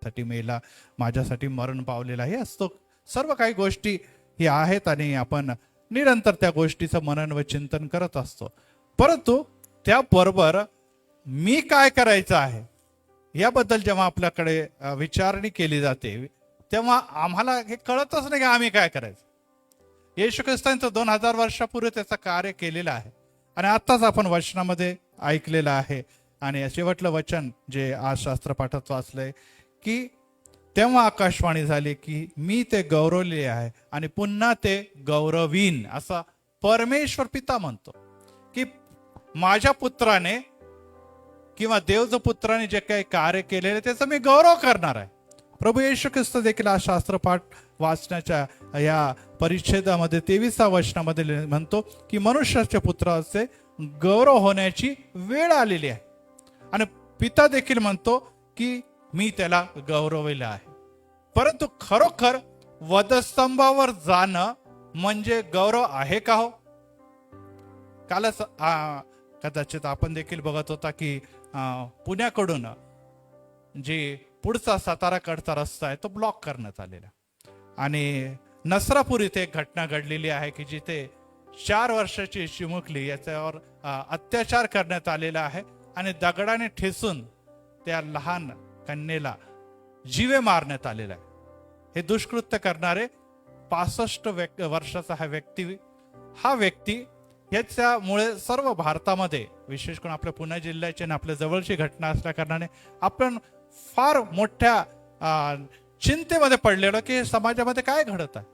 साठी मेला, माझ्यासाठी मरण पावलेला, हे असतो सर्व काही गोष्टी ही आहेत आणि आपण निरंतर त्या गोष्टीचं मनन व चिंतन करत असतो. परंतु त्याबरोबर मी काय करायचं आहे याबद्दल जेव्हा आपल्याकडे विचारणी केली जाते तेव्हा आम्हाला हे कळतच नाही की आम्ही काय करायचं. येशू ख्रिस्तांचं 2000 वर्षापूर्वी त्याचं कार्य केलेलं आहे आणि आत्ताच आपण वचनामध्ये ऐकलेलं आहे. आणि शेवटलं वचन जे आज शास्त्रपाठात वाचलंय की तेव्हा आकाशवाणी झाली की मी ते गौरवले आहे आणि पुन्हा ते गौरवीन, असा परमेश्वर पिता म्हणतो की माझ्या पुत्राने किंवा देवच्या पुत्राने जे काही कार्य केलेले त्याचा मी गौरव करणार आहे. प्रभू येशू ख्रिस्त देखील आज शास्त्रपाठ वाचण्याच्या या परिच्छेदामध्ये 23व्या वचनामध्ये म्हणतो की मनुष्याच्या पुत्राचे गौरव होण्याची वेळ आलेली आहे. आणि पिता देखील म्हणतो की मी त्याला गौरवले आहे. परंतु खरोखर वधस्तंभावर जाणं म्हणजे गौरव आहे का हो? कालच कदाचित आपण देखील बघत होता की पुण्याकडून जे पुढचा साताराकडचा रस्ता आहे तो ब्लॉक करण्यात आलेला आणि नसरापूर इथे एक घटना घडलेली आहे की जिथे 4 वर्षाची चिमुकली याच्यावर अत्याचार करण्यात आलेला आहे आणि दगडाने ठेचून त्या लहान कन्येला जीवे मारण्यात आलेला आहे. हे दुष्कृत्य करणारे 65 वर्षाचा हा व्यक्ती याच्यामुळे सर्व भारतामध्ये विशेष करून आपल्या पुणे जिल्ह्याची आणि आपल्या जवळची घटना असल्या कारणाने आपण फार मोठ्या चिंतेमध्ये पडलेलो की समाजामध्ये काय घडत आहे.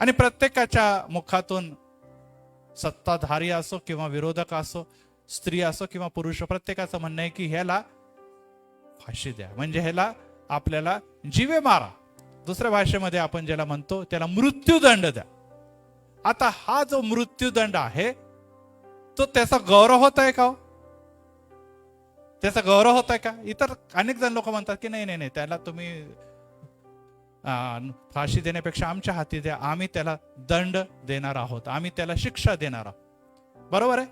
आणि प्रत्येकाच्या मुखातून सत्ताधारी असो किंवा विरोधक असो, स्त्री असो किंवा पुरुष, प्रत्येकाचं म्हणणं आहे की ह्याला फाशी द्या, म्हणजे ह्याला आपल्याला जीवे मारा. दुसऱ्या भाषेमध्ये आपण ज्याला म्हणतो त्याला मृत्यूदंड द्या. आता हा जो मृत्यूदंड आहे तो त्याचा गौरव होत आहे का? त्याचा गौरव होत आहे का? इतर अनेक जण लोक म्हणतात की नाही नाही नाही, त्याला तुम्ही फाशी देण्यापेक्षा आमच्या हाती द्या, आम्ही त्याला दंड देणार आहोत, आम्ही त्याला शिक्षा देणार आहोत. बरोबर आहे,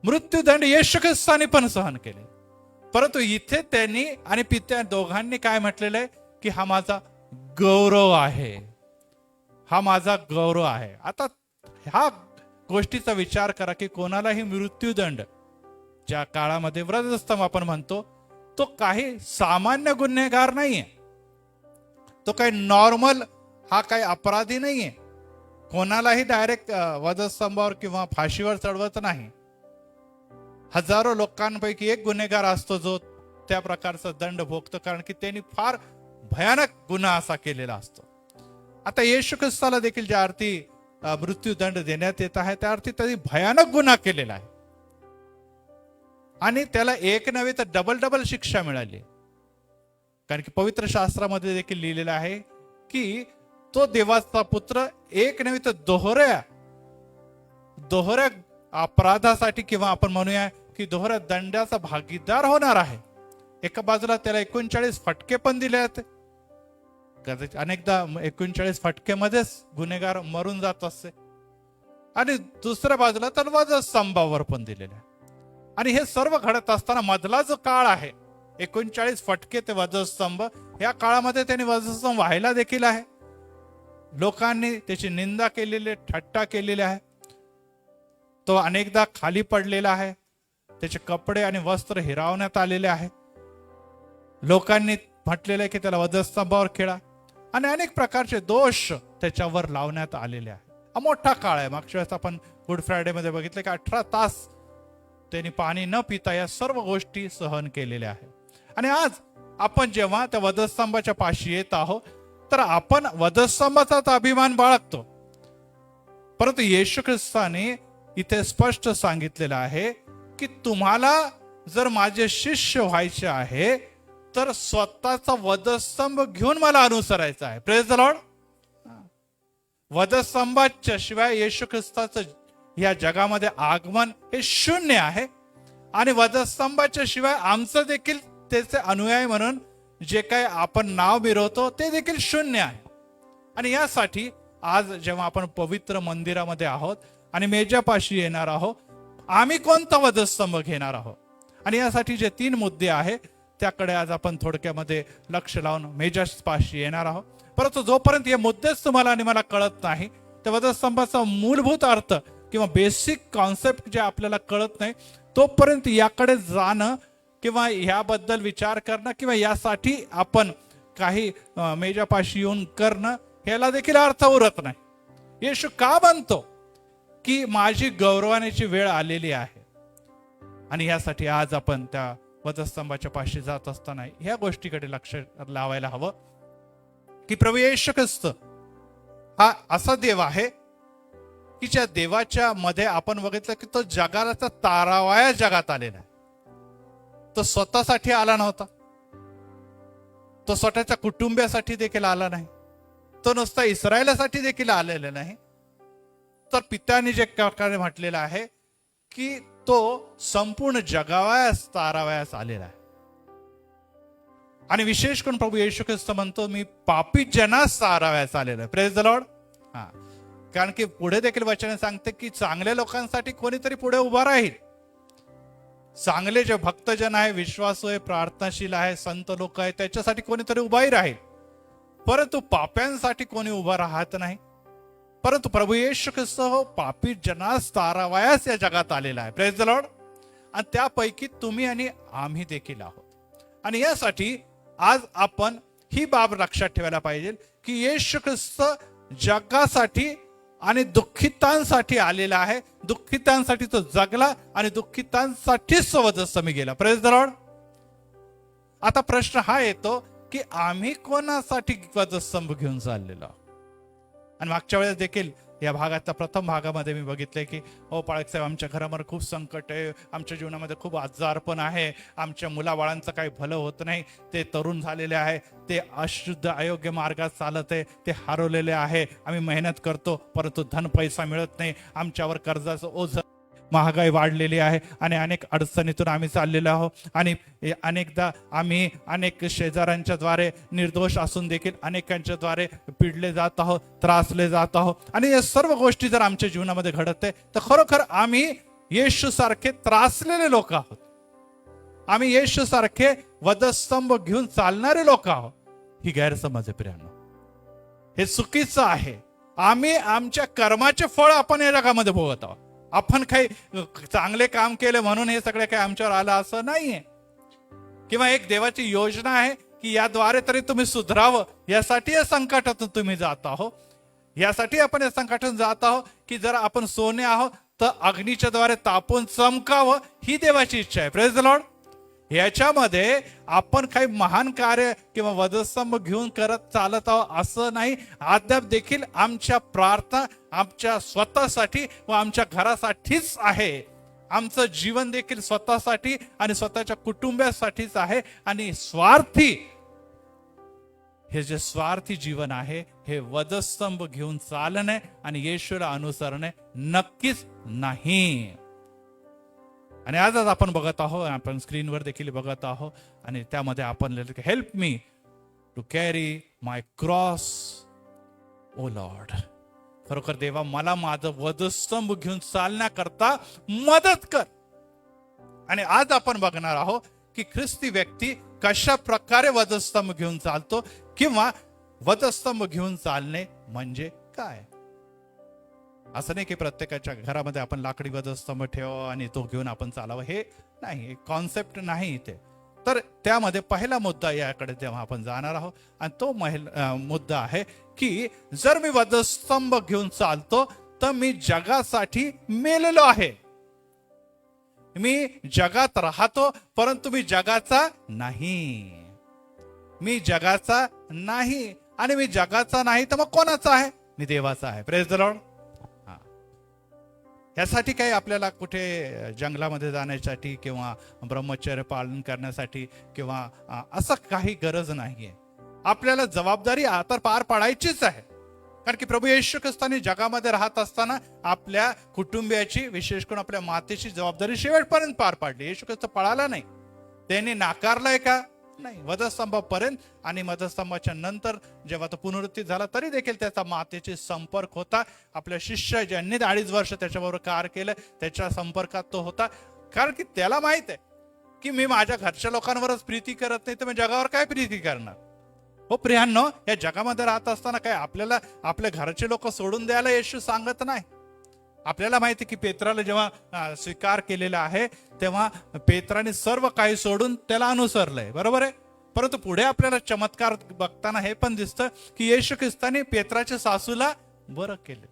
मृत्यूदंड येशू ख्रिस्ताने पण सहन केले. परंतु इथे त्यांनी आणि पित्या दोघांनी काय म्हटलेलं आहे की हा माझा गौरव आहे, हा माझा गौरव आहे. आता ह्या गोष्टीचा विचार करा की कोणालाही मृत्यूदंड ज्या काळामध्ये वधस्तंभ आपण म्हणतो तो काही सामान्य गुन्हेगार नाहीये, तो काही नॉर्मल हा काही अपराधी नाहीये. कोणालाही डायरेक्ट वधस्तंभावर किंवा फाशीवर चढवत नाही. हजारो लोकांपैकी एक गुन्हेगार असतो जो त्या प्रकारचा दंड भोगतो, कारण की त्यांनी फार भयानक गुन्हा असा केलेला असतो. आता येशू ख्रिस्ताला देखील ज्या अर्थी मृत्यूदंड देण्यात येत आहे त्या अर्थी त्यांनी भयानक गुन्हा केलेला आहे आणि त्याला एक नव्हे तर डबल शिक्षा मिळाली. कारण की पवित्र शास्त्रामध्ये देखील लिहिलेलं आहे की तो देवाचा पुत्र एक नव्हे तर दोहऱ्या अपराधासाठी किंवा आपण म्हणूया की दोहऱ्या दंडाचा भागीदार होणार आहे. एका बाजूला त्याला 39 फटके पण दिले आहेत, कदाचित अनेकदा 39 फटकेमध्येच गुन्हेगार मरून जात असते, आणि दुसऱ्या बाजूला तर वधस्तंभावर पण दिलेले आहे. आणि हे सर्व घडत असताना मधला जो काळ आहे 39 फटके ते वधस्तंभ, या काळामध्ये त्यांनी वधस्तंभ व्हायला देखील आहे. लोकांनी त्याची निंदा केलेली, थट्टा केलेली आहे. तो अनेकदा खाली पडलेला आहे, त्याचे कपडे आणि वस्त्र हिरावण्यात आलेले आहे. लोकांनी म्हटलेलं आहे की त्याला वधस्तंभावर खेळा, आणि अनेक प्रकारचे दोष त्याच्यावर लावण्यात आलेले आहे. हा मोठा काळ आहे. मागच्या वेळेस आपण गुड फ्रायडे मध्ये बघितलं की 18 तास त्यांनी पाणी न पिता या सर्व गोष्टी सहन केलेल्या आहे. आणि आज आपण जेव्हा त्या वधस्तंभाच्या पाशी येत आहोत तर आपण वधस्तंभाचा अभिमान बाळगतो, परंतु येशू ख्रिस्ताने इथे स्पष्ट सांगितलेलं आहे की तुम्हाला जर माझे शिष्य व्हायचे आहे तर स्वतःचा वधस्तंभ घेऊन मला अनुसरायचं आहे. Praise the Lord. वधस्तंभाच्या शिवाय येशू ख्रिस्ताचं या जगामध्ये आगमन हे शून्य आहे, आणि वधस्तंभाच्या शिवाय आमचं देखील त्याचे अनुयायी म्हणून जे काही आपण नाव मिरवतो ते देखील शून्य आहे. आणि यासाठी आज जेव्हा आपण पवित्र मंदिरामध्ये आहोत आणि मेजापाशी येणार आहोत, आम्ही कोणता वधस्तंभ घेणार आहोत, आणि यासाठी जे 3 मुद्दे आहेत त्याकडे आज आपण थोडक्यामध्ये लक्ष लावून मेजापाशी येणार आहोत. परंतु जोपर्यंत हे मुद्देच तुम्हाला आणि मला कळत नाही, त्या वधस्तंभाचा मूलभूत अर्थ किंवा बेसिक कॉन्सेप्ट जे आपल्याला कळत नाही, तोपर्यंत याकडे जाणं किंवा ह्याबद्दल विचार करणं किंवा यासाठी आपण काही मेजापाशी येऊन करणं, ह्याला देखील अर्थ उरत नाही. येशू का म्हणतो की माझी गौरवाण्याची वेळ आलेली आहे, आणि यासाठी आज आपण त्या वधस्तंभाच्या पाशी जात असताना ह्या गोष्टीकडे लक्ष लावायला हवं की प्रभू येशू ख्रिस्त हा असा देव आहे की ज्या देवाच्या मध्ये आपण बघितलं की तो जगाचा तारावाया जगात आलेला आहे. तो स्वतःसाठी आला नव्हता, तो स्वतःच्या कुटुंबियासाठी देखील आला नाही, तो नुसता इस्रायलासाठी देखील आलेला नाही, तर पित्याने जे प्रकारे म्हटलेलं आहे की तो संपूर्ण जगावायास तारावायास आलेला आहे. आणि विशेष करून प्रभू येशू ख्रिस्त म्हणतो मी पापी जनास तारावायास आलेला आहे. Praise the Lord. हा, कारण की पुढे देखील वचन सांगते की चांगल्या लोकांसाठी कोणीतरी पुढे उभा राहील. चांगले जे भक्तजन आहे, विश्वासू आहे, प्रार्थनाशील आहे, संत लोक आहे, त्याच्यासाठी कोणीतरी उभाही राहील. परंतु पाप्यांसाठी कोणी उभा राहत नाही. परंतु प्रभू येशू ख्रिस्त हो पापी जनास तारावायास या जगात आलेला आहे. Praise the Lord. आणि त्यापैकी तुम्ही आणि आम्ही देखील आहोत. आणि यासाठी आज आपण ही बाब लक्षात ठेवायला पाहिजे की येशू ख्रिस्त जगासाठी आणि दुःखितांसाठी आलेला आहे. दुःखितांसाठी तो जगला आणि दुःखितांसाठीच तो वधस्तंभी गेला. Praise the Lord. आता प्रश्न हा येतो की आम्ही कोणासाठी वधस्तंभ घेऊन चाललेलो. आणि मागच्या वेळेस देखील या भागातल्या प्रथम भागामध्ये मी बघितले की पाळक साहेब आमच्या घरामध्ये खूप संकट आहे, आमच्या जीवनामध्ये खूप आजारपण आहे, आमच्या मुलाबाळांचं काही भलं होत नाही, ते तरुण झालेले आहे, ते अशुद्ध अयोग्य मार्गात चालत आहे, ते हरवलेले आहे, आम्ही मेहनत करतो परंतु धन पैसा मिळत नाही, आमच्यावर कर्जाचं ओझं, महागाई वाढलेली आहे आणि अनेक अडचणीतून आम्ही चाललेलो आहोत. आणि अनेकदा आम्ही अनेक शेजाऱ्यांच्या द्वारे निर्दोष असून देखील अनेकांच्या द्वारे पिडले जात आहोत, त्रासले जात आहोत. आणि या सर्व गोष्टी जर आमच्या जीवनामध्ये घडत आहे तर खरोखर आम्ही येशू सारखे त्रासलेले लोक आहोत. आम्ही येशू सारखे वधस्तंभ घेऊन चालणारे लोक आहोत. ही गैरसमज आहे प्रियांनो, हे चुकीचं आहे. आम्ही आमच्या कर्माचे फळ आपण या जगामध्ये भोगत आहोत. आपण काही चांगले काम केले म्हणून हे सगळे काही आमच्यावर आलं असं नाहीये. किंवा एक देवाची योजना आहे की याद्वारे तरी तुम्ही सुधरावं, यासाठी या संकटातून तुम्ही जात आहोत. यासाठी आपण या संकटातून जात आहोत की जर आपण सोने आहोत तर अग्नीच्या द्वारे तापून चमकावं, ही देवाची इच्छा आहे. Praise the Lord. याच्यामध्ये आपण काही महान कार्य किंवा वधस्तंभ घेऊन करत चालत आहोत असं नाही. अद्याप देखील आमच्या प्रार्थना आमच्या स्वतःसाठी व आमच्या घरासाठीच आहे. आमचं जीवन देखील स्वतःसाठी आणि स्वतःच्या कुटुंबासाठीच आहे. आणि स्वार्थी, हे जे स्वार्थी जीवन आहे हे वधस्तंभ घेऊन चालणे आणि येशूला अनुसरणे नक्कीच नाही. आणि आज आपण बघत आहोत, आपण स्क्रीनवर देखील बघत आहोत, आणि त्यामध्ये आपण लिहिलं help me to carry my cross O Lord. खरोखर देवा मला माझं वधस्तंभ घेऊन चालण्याकरता मदत कर. आणि आज आपण बघणार आहोत की ख्रिस्ती व्यक्ती कशा प्रकारे वधस्तंभ घेऊन चालतो किंवा वधस्तंभ घेऊन चालणे म्हणजे काय. असं नाही की प्रत्येकाच्या घरामध्ये आपण लाकडी वधस्तंभ ठेवावा आणि तो घेऊन आपण चालावं, हे नाही, कॉन्सेप्ट नाही इथे. तर त्यामध्ये पहिला मुद्दा याकडे जेव्हा आपण जाणार आहोत आणि तो मुद्दा आहे की जर मी वधस्तंभ घेऊन चालतो तर मी जगासाठी मेलेलो आहे. मी जगात राहतो परंतु मी जगाचा नाही. मी जगाचा नाही. आणि मी जगाचा नाही तर मग कोणाचा आहे? मी देवाचा आहे. Praise the Lord. यासाठी काही आपल्याला कुठे जंगलामध्ये जाण्यासाठी किंवा ब्रह्मचर्य पालन करण्यासाठी किंवा असं काही गरज नाहीये. आपल्याला जबाबदारी आता पार पाडायचीच आहे. कारण की प्रभू येशू ख्रिस्ताने जगामध्ये राहत असताना आपल्या कुटुंबियाची, विशेष करून आपल्या मातेची जबाबदारी शेवटपर्यंत पार पाडली. येशू ख्रिस्त पळाला नाही, त्यांनी नाकारलाय का? नाही. वधस्तंभापर्यंत आणि वधस्तंभाच्या नंतर जेव्हा तो पुनरुत्थित झाला तरी देखील त्याचा मातेचे संपर्क होता. आपल्या शिष्य ज्यांनी 2.5 वर्ष त्याच्याबरोबर कार्य केलं त्याच्या संपर्कात तो होता. कारण की त्याला माहित आहे की मी माझ्या घरच्या लोकांवरच प्रीती करत नाही तर मी जगावर काय प्रीती करणार? हो प्रियांनो, या जगामध्ये राहत असताना काय आपल्याला आपल्या घरचे लोक सोडून द्यायला येशू सांगत नाही. आपल्याला माहिती की पेत्राला जेव्हा स्वीकार केलेला आहे तेव्हा पेत्राने सर्व काही सोडून त्याला अनुसरलंय, बरोबर आहे. परंतु पुढे आपल्याला चमत्कार बघताना हे पण दिसतं की येशू ख्रिस्ताने पेत्राच्या सासूला बरं केलं,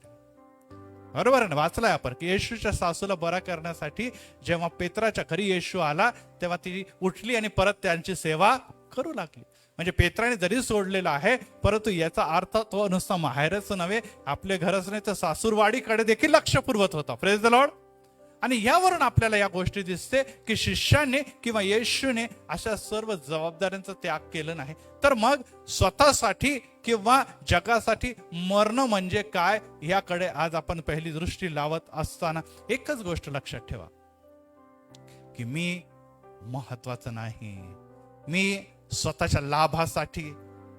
बरोबर आहे ना. वाचलाय आपण की येशूच्या सासूला बरा करण्यासाठी जेव्हा पेत्राच्या घरी येशू आला तेव्हा ती उठली आणि परत त्यांची सेवा करू लागली. म्हणजे पेत्राने जरी सोडलेला आहे परंतु याचा अर्थ तो नुसता माहेरच नव्हे, आपले घरच नाही तर सासूरवाडीकडे देखील लक्ष पुरवत होता. Praise the Lord. आणि यावरून आपल्याला या गोष्टी दिसते की शिष्याने किंवा येशूने अशा सर्व जबाबदाऱ्यांचा त्याग केला नाही, तर मग स्वतःसाठी किंवा जगासाठी मरणं म्हणजे काय याकडे आज आपण पहिली दृष्टी लावत असताना एकच गोष्ट लक्षात ठेवा की मी महत्वाचं नाही, मी स्वतःच्या लाभासाठी,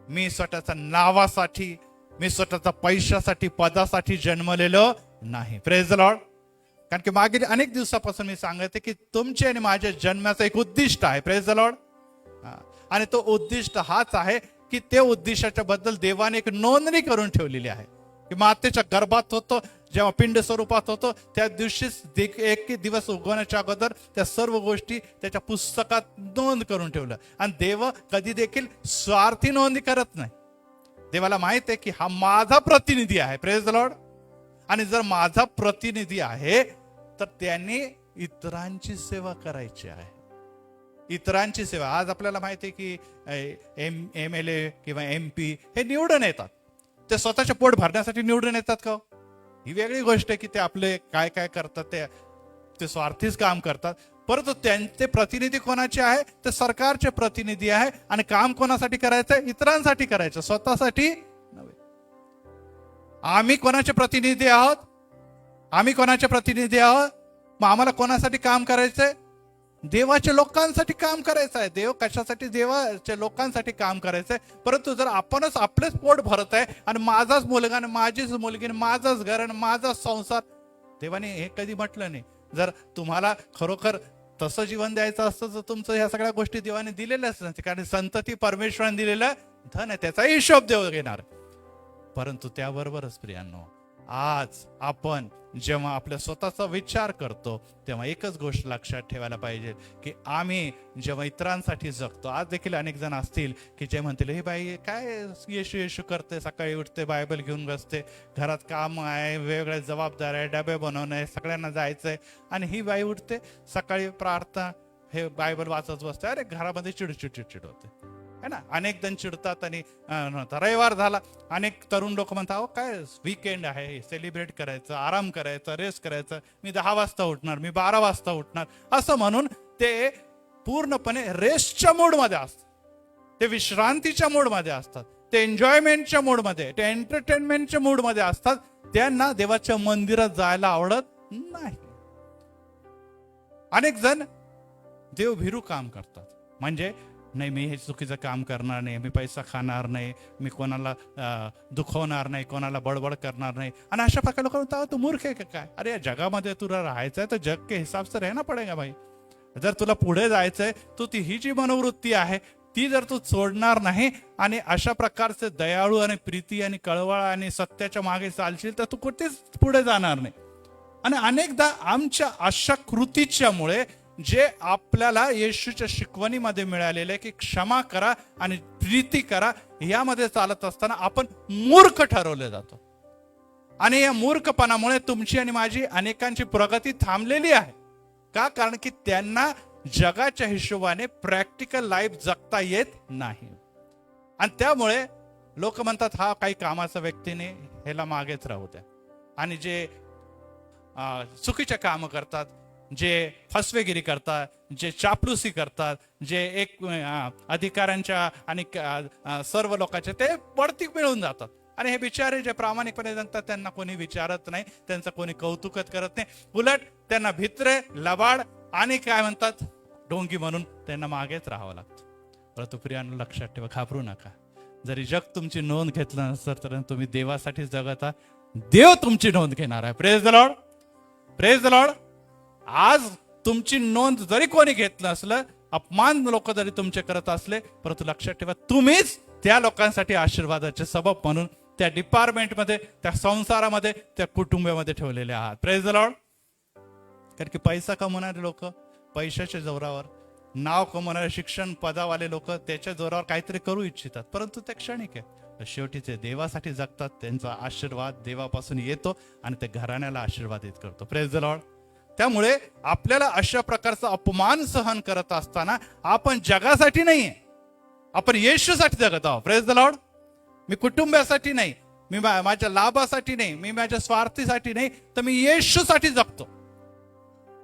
मी स्वतःच्या नावासाठी, मी स्वतःच्या पैशासाठी पदासाठी जन्मलेलो नाही. Praise the Lord. कारण की मागील अनेक दिवसापासून मी सांगते की तुमचे आणि माझ्या जन्माचं एक उद्दिष्ट आहे. Praise the Lord. आणि तो उद्दिष्ट हाच आहे की ते उद्दिष्टाच्या बद्दल देवाने एक नोंदणी करून ठेवलेली आहे की मातेच्या गर्भात होतो जेव्हा पिंड स्वरूपात होतो त्या दिवशीच एक दिवस उगवण्याच्या अगोदर त्या सर्व गोष्टी त्याच्या पुस्तकात नोंद करून ठेवलं. आणि देव कधी देखील स्वार्थी नोंद करत नाही. देवाला माहित आहे की हा माझा प्रतिनिधी आहे. Praise the Lord. आणि जर माझा प्रतिनिधी आहे तर त्यांनी इतरांची सेवा करायची आहे, इतरांची सेवा. आज आपल्याला माहिती आहे की MLA किंवा MP हे निवडून येतात, ते स्वतःचे पोट भरण्यासाठी निवडून येतात का? ही वेगळी गोष्ट आहे की ते आपले काय काय करतात, ते स्वार्थीच काम करतात. परंतु त्यांचे प्रतिनिधी कोणाचे आहे? ते सरकारचे प्रतिनिधी आहे. आणि काम कोणासाठी करायचं? इतरांसाठी करायचं, स्वतःसाठी नव्हे. आम्ही कोणाचे प्रतिनिधी आहोत? आम्ही कोणाचे प्रतिनिधी आहोत? मग आम्हाला कोणासाठी काम करायचंय? देवाच्या लोकांसाठी काम करायचं आहे. देव कशासाठी? देवाच्या लोकांसाठी काम करायचंय. परंतु जर आपणच आपलेच पोट भरत आहे आणि माझाच मुलगा आणि माझीच मुलगी आणि माझाच घर आणि माझाच संसार, देवाने हे कधी म्हटलं नाही. जर तुम्हाला खरोखर तसं जीवन द्यायचं असतं तर तुमचं ह्या सगळ्या गोष्टी देवाने दिलेल्याच नाही. कारण संतती परमेश्वराने दिलेलं धन आहे, त्याचा हिशोब देव घेणार. परंतु त्याबरोबरच प्रियांनो, आज आपण जेव्हा आपल्या स्वतःचा विचार करतो तेव्हा एकच गोष्ट लक्षात ठेवायला पाहिजे की आम्ही जेव्हा इतरांसाठी जगतो, आज देखील अनेक जण असतील की जे म्हणतील हे बाई काय येशू येशू करते, सकाळी उठते, बायबल घेऊन बसते, घरात काम आहे, वेगवेगळ्या जबाबदाऱ्या, डबे बनवणे, सगळ्यांना जायचंय, आणि ही बाई उठते सकाळी प्रार्थना हे बायबल वाचत बसते. अरे घरामध्ये चिडचिड चिडचिड होते है ना. अनेक जण चिडतात. आणि रविवार झाला, अनेक तरुण लोक म्हणतात अहो काय वीकेंड आहे, सेलिब्रेट करायचं, आराम करायचा, रेस्ट करायचं, मी 10 वाजता उठणार, मी 12 वाजता उठणार, असं म्हणून ते पूर्णपणे रेस्टच्या मूडमध्ये असतात, ते विश्रांतीच्या मूडमध्ये असतात, ते एन्जॉयमेंटच्या मूडमध्ये, ते एंटरटेनमेंटच्या मूडमध्ये असतात. त्यांना देवाच्या मंदिरात जायला आवडत नाही. अनेक जण देवभीरू काम करतात. म्हणजे नाही मी हे चुकीचं काम करणार नाही, मी पैसा खाणार नाही, मी कोणाला दुखवणार नाही, कोणाला बडबड करणार नाही. आणि अशा प्रकारे लोक म्हणतात तू मूर्ख आहे का काय? अरे या जगामध्ये तुला राहायचंय तर जग के हिसाब से रहना पडेगा भाई. जर तुला पुढे जायचंय तू ती ही जी मनोवृत्ती आहे ती जर तू सोडणार नाही आणि अशा प्रकारचे दयाळू आणि प्रीती आणि कळवळ आणि सत्याच्या मागे चालशील तर तू कुठेच पुढे जाणार नाही. आणि अनेकदा आमच्या अशा कृतीच्यामुळे जे आपल्याला येशूच्या शिकवणीमध्ये मिळालेले की क्षमा करा आणि प्रीती करा, यामध्ये चालत असताना आपण मूर्ख ठरवले जातो. आणि या मूर्खपणामुळे तुमची आणि माझी अनेकांची प्रगती थांबलेली आहे. का? कारण की त्यांना जगाच्या हिशोबाने प्रॅक्टिकल लाईफ जगता येत नाही. आणि त्यामुळे लोक म्हणतात हा काही कामाचा व्यक्तीने ह्याला मागेच राहू द्या. आणि जे चुकीचे काम करतात, जे फसवेगिरी करतात, जे चापलुसी करतात, जे एक अधिकाऱ्यांच्या आणि सर्व लोकांचे ते बढती मिळून जातात. आणि हे बिचारे जे प्रामाणिकपणे जगतात त्यांना कोणी विचारत नाही, त्यांचं कोणी कौतुकच करत नाही. उलट त्यांना भित्रे, लबाड आणि काय म्हणतात ढोंगी म्हणून त्यांना मागेच राहावं लागतं. परंतु प्रियांनो लक्षात ठेवा, घाबरू नका. जरी जग तुमची नोंद घेतलं नसतं तर तुम्ही देवासाठी जगता, देव तुमची नोंद घेणार आहे. Praise the Lord. Praise the Lord. आज तुमची नोंद जरी कोणी घेतलं असलं अपमान लोक जरी तुमचे करत असले, परंतु लक्षात ठेवा तुम्हीच त्या लोकांसाठी आशीर्वादाचे सबब म्हणून त्या डिपार्टमेंटमध्ये, त्या संसारामध्ये, त्या कुटुंबामध्ये ठेवलेले आहात. Praise the Lord. कारण की पैसा कमवणारे लोक पैशाच्या जोरावर, नाव कमवणारे शिक्षण पदावाले लोक त्याच्या जोरावर काहीतरी करू इच्छितात, परंतु ते क्षणिक आहे. शेवटी ते देवासाठी जगतात, त्यांचा आशीर्वाद देवापासून येतो आणि ते घराण्याला आशीर्वादित करतो. Praise the Lord. त्यामुळे आपल्याला अशा प्रकारचा अपमान सहन करत असताना आपण जगासाठी नाहीये, आपण येशूसाठी जगत आहोत. Praise the Lord. मी कुटुंबासाठी नाही, मी माझ्या लाभासाठी नाही, मी माझ्या स्वार्थीसाठी नाही, तर मी येशूसाठी जगतो.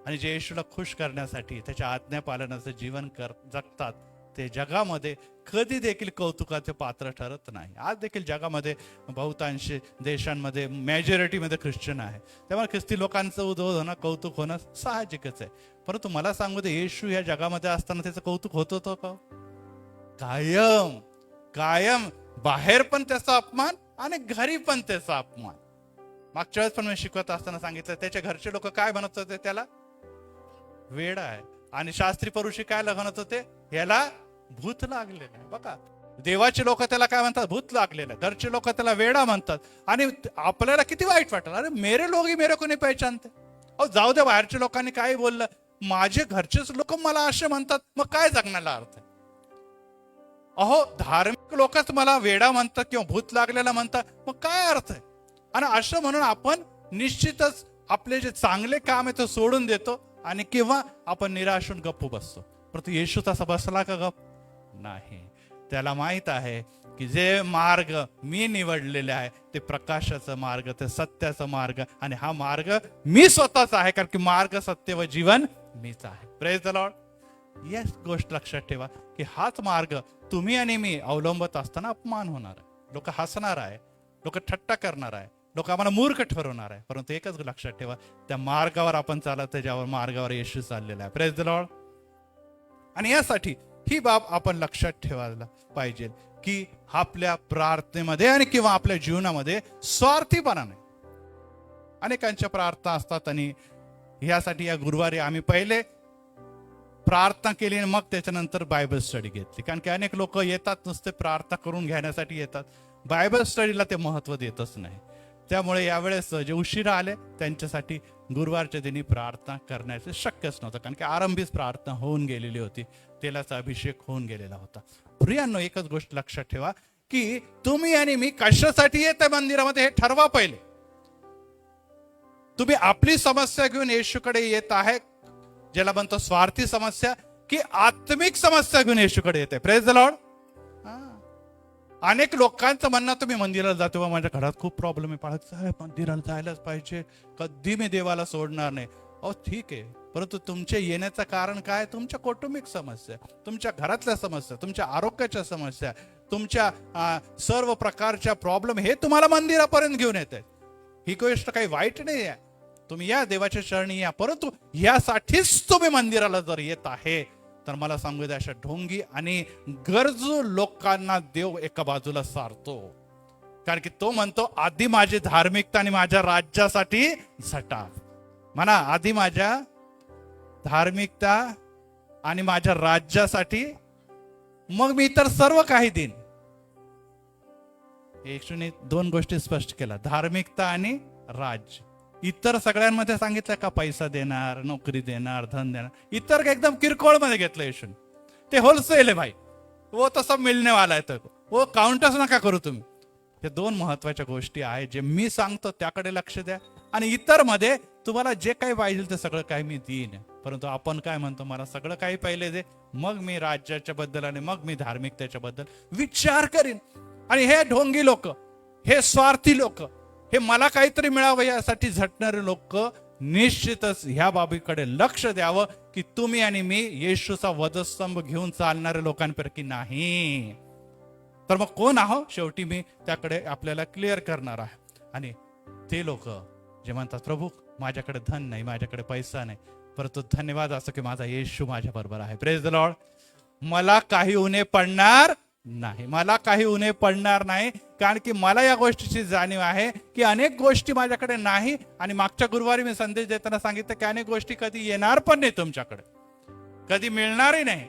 आणि जे येशूला खुश करण्यासाठी त्याच्या आज्ञा पालनाचं जीवन जगतात ते जगामध्ये कधी देखील कौतुकाचे पात्र ठरत नाही. आज देखील जगामध्ये बहुतांश देशांमध्ये मेजॉरिटीमध्ये ख्रिश्चन आहे, त्यामुळे ख्रिस्ती लोकांचं उद्भव होणं, कौतुक होणं साहजिकच आहे. परंतु मला सांगू दे, येशू या जगामध्ये असताना त्याचं कौतुक होत होतं का? कायम कायम बाहेर पण त्याचा अपमान आणि घरी पण त्याचा अपमान. मागच्या वेळेस पण मी शिकवत असताना सांगितलं, त्याच्या घरचे लोक काय म्हणत होते, त्याला वेडा आहे. आणि शास्त्री परुषी काय म्हणत होते, याला भूत लागलेलं आहे. बघा, देवाचे लोक त्याला काय म्हणतात, भूत लागलेलं आहे. घरचे लोक त्याला वेडा म्हणतात. आणि आपल्याला किती वाईट वाटलं, अरे मेरे लोग ही मेरे को नहीं पहचानते. अहो जाऊ दे, बाहेरच्या लोकांनी काय बोललं, माझे घरचेच लोक मला असे म्हणतात, मग काय जगण्याला अर्थ आहे? अहो धार्मिक लोकच मला वेडा म्हणतात किंवा भूत लागलेला म्हणतात, मग काय अर्थ आहे? आणि असं म्हणून आपण निश्चितच आपले जे चांगले काम आहे ते सोडून देतो आणि किंवा आपण निराश होऊन गप्प बसतो. परंतु येशू तसा बसला का गप? नाही. त्याला माहित आहे की जे मार्ग मी निवडलेले आहे ते प्रकाशाचा मार्ग, ते सत्याचा मार्ग, आणि हा मार्ग मी स्वतःच आहे, कारण की मार्ग, सत्य व जीवन मीच आहे. Praise the Lord. यस, गोष्ट लक्षात ठेवा की हाच मार्ग तुम्ही आणि मी अवलंबत असताना अपमान होणार आहे, लोक हसणार आहे, लोक थट्टा करणार आहे, लोक आम्हाला मूर्ख ठरवणार आहे. परंतु एकच लक्षात ठेवा, त्या मार्गावर आपण चालत आहे, ज्यावर मार्गावर येशू चाललेला आहे. Praise the Lord. आणि यासाठी ही बाब आपण लक्षात ठेवायला पाहिजे की आपल्या प्रार्थनेमध्ये आणि किंवा आपल्या जीवनामध्ये स्वार्थीपणा नाही. अनेकांच्या प्रार्थना असतात आणि यासाठी या गुरुवारी आम्ही पहिले प्रार्थना केली आणि मग त्याच्यानंतर बायबल स्टडी घेतली. कारण की अनेक लोक येतात नुसते प्रार्थना करून घेण्यासाठी येतात, बायबल स्टडीला ते महत्व देतच नाही. त्यामुळे यावेळेस जे उशिरा आले त्यांच्यासाठी गुरुवारच्या दिनी प्रार्थना करण्याचे शक्यच नव्हतं, कारण की आरंभीच प्रार्थना होऊन गेलेली होती, तेलाचा अभिषेक होऊन गेलेला होता. प्रियांनो, एकच गोष्ट लक्षात ठेवा की तुम्ही आणि मी कशासाठी येत मंदिरामध्ये हे ठरवा पहिले. तुम्ही आपली समस्या घेऊन येशूकडे येत आहे, ज्याला म्हणतो स्वार्थी समस्या, की आत्मिक समस्या घेऊन येशूकडे येते. Praise the Lord. अनेक लोकांचं म्हणणं, तुम्ही मंदिराला जातो व माझ्या घरात खूप प्रॉब्लेम आहे, पाळत मंदिराला जायलाच पाहिजे, कधी मी देवाला सोडणार नाही. अहो ठीक आहे, परंतु तुमच्या येण्याचं कारण काय? तुमच्या कौटुंबिक समस्या, तुमच्या घरातल्या समस्या, तुमच्या आरोग्याच्या समस्या, तुमच्या सर्व प्रकारच्या प्रॉब्लेम हे तुम्हाला मंदिरापर्यंत घेऊन येत आहेत. ही गोष्ट काही वाईट नाही आहे, तुम्ही या देवाच्या चरणी या. परंतु यासाठीच तुम्ही मंदिराला जर येत आहे तर मला सांगू द्या, अशा ढोंगी आणि गरजू लोकांना देव एका बाजूला सारतो. कारण की तो म्हणतो, आधी माझी धार्मिकता आणि माझ्या राज्यासाठी झटा. म्हणा, आधी माझ्या धार्मिकता आणि माझ्या राज्यासाठी, मग मी इतर सर्व काही देईन. येशूने दोन गोष्टी स्पष्ट केल्या, धार्मिकता आणि राज्य. इतर सगळ्यांमध्ये सांगितलं का पैसा देणार, नोकरी देणार, धन देणार. इतर एकदम किरकोळ मध्ये घेतलं येशूने. ते होलसेल आहे भाई, वो तो सब मिळणे वाला आहे, तर वो काउंटच नका करू तुम्ही. हे दोन महत्वाच्या गोष्टी आहेत, जे मी सांगतो त्याकडे लक्ष द्या, आणि इतर मध्ये तुम्हाला जे काही पाहिजे ते सगळं काही मी देईन. परंतु आपण काय म्हणतो, मला सगळं काही पहिले दे, मग मी राज्याच्या बद्दल आणि मग मी धार्मिकतेच्या बद्दल विचार करीन. आणि हे ढोंगी लोक, हे स्वार्थी लोक, हे मला काहीतरी मिळावं यासाठी झटणारे लोक, निश्चितच ह्या बाबीकडे लक्ष द्यावं की तुम्ही आणि मी येशूचा वधस्तंभ घेऊन चालणाऱ्या लोकांपैकी नाही. तर मग कोण आहो? शेवटी मी त्याकडे आपल्याला क्लिअर करणार आहे. आणि ते लोक जे म्हणतात, प्रभू माझ्याकडे धन नाही, माझ्याकडे पैसा नाही, परंतु धन्यवाद असं की माझा येशू माझ्या बरोबर आहे. Praise the Lord. मला काही उणे पडणार नाही, मला काही उणे पडणार नाही, कारण की मला या गोष्टीची जाणीव आहे की अनेक गोष्टी माझ्याकडे नाही. आणि मागच्या गुरुवारी मी संदेश देताना सांगितलं की अनेक गोष्टी कधी येणार पण नाही तुमच्याकडे, कधी मिळणारही नाही.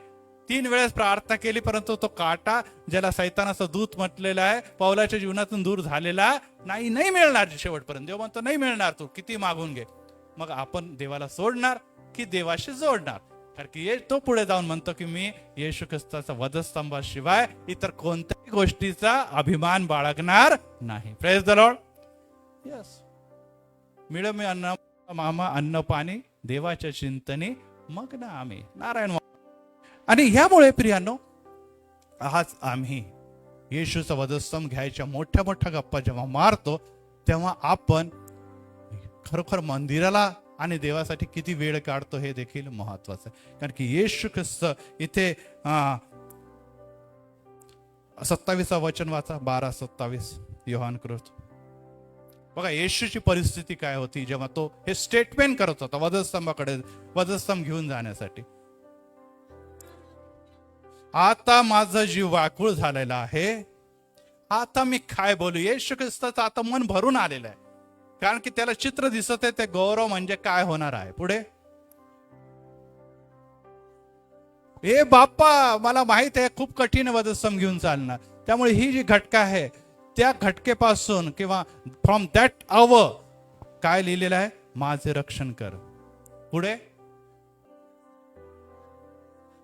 3 वेळेस प्रार्थना केली, परंतु तो काटा ज्याला सैतानाचं दूत म्हटलेला आहे पौलाच्या जीवनातून दूर झालेला नाही मिळणार शेवटपर्यंत. देव म्हणतो नाही मिळणार, तू किती मागून घे. मग आपण देवाला सोडणार की देवाशी जोडणार? कारण की तो पुढे जाऊन म्हणतो की मी येशू ख्रिस्ताचा वधस्तंभाशिवाय इतर कोणत्याही गोष्टीचा अभिमान बाळगणार नाही. Praise the Lord. यस. मिळ मी अन्न मामा अन्न पाणी देवाच्या चिंतनी मग्न आम्ही. नारायण. आणि ह्यामुळे प्रियांनो आज आम्ही येशूचा वधस्तंभ घ्यायच्या मोठ्या मोठ्या गप्पा जेव्हा मारतो तेव्हा आपण खरोखर मंदिराला आणि देवासाठी किती वेळ काढतो हे देखील महत्वाचं आहे. कारण की येशू ख्रिस्त इथे 27 वचन वाचा, 12:27 योहान कृत. बघा येशूची परिस्थिती काय होती जेव्हा तो हे स्टेटमेंट करत होता वधस्तंभ घेऊन जाण्यासाठी. आता माझा जीव व्याकुळ झालेला आहे, आता मी काय बोलू. येशू ख्रिस्ताचं आता मन भरून आलेलं आहे, कारण की त्याला चित्र दिसत आहे ते गौरव म्हणजे काय होणार आहे पुढे. ए बाप्पा, मला माहित आहे खूप कठीण वधस्तंभ घेऊन चालणार, त्यामुळे ही जी घटका आहे त्या घटकेपासून किंवा फ्रॉम दॅट अवर काय लिहिलेलं आहे, माझे रक्षण कर. पुढे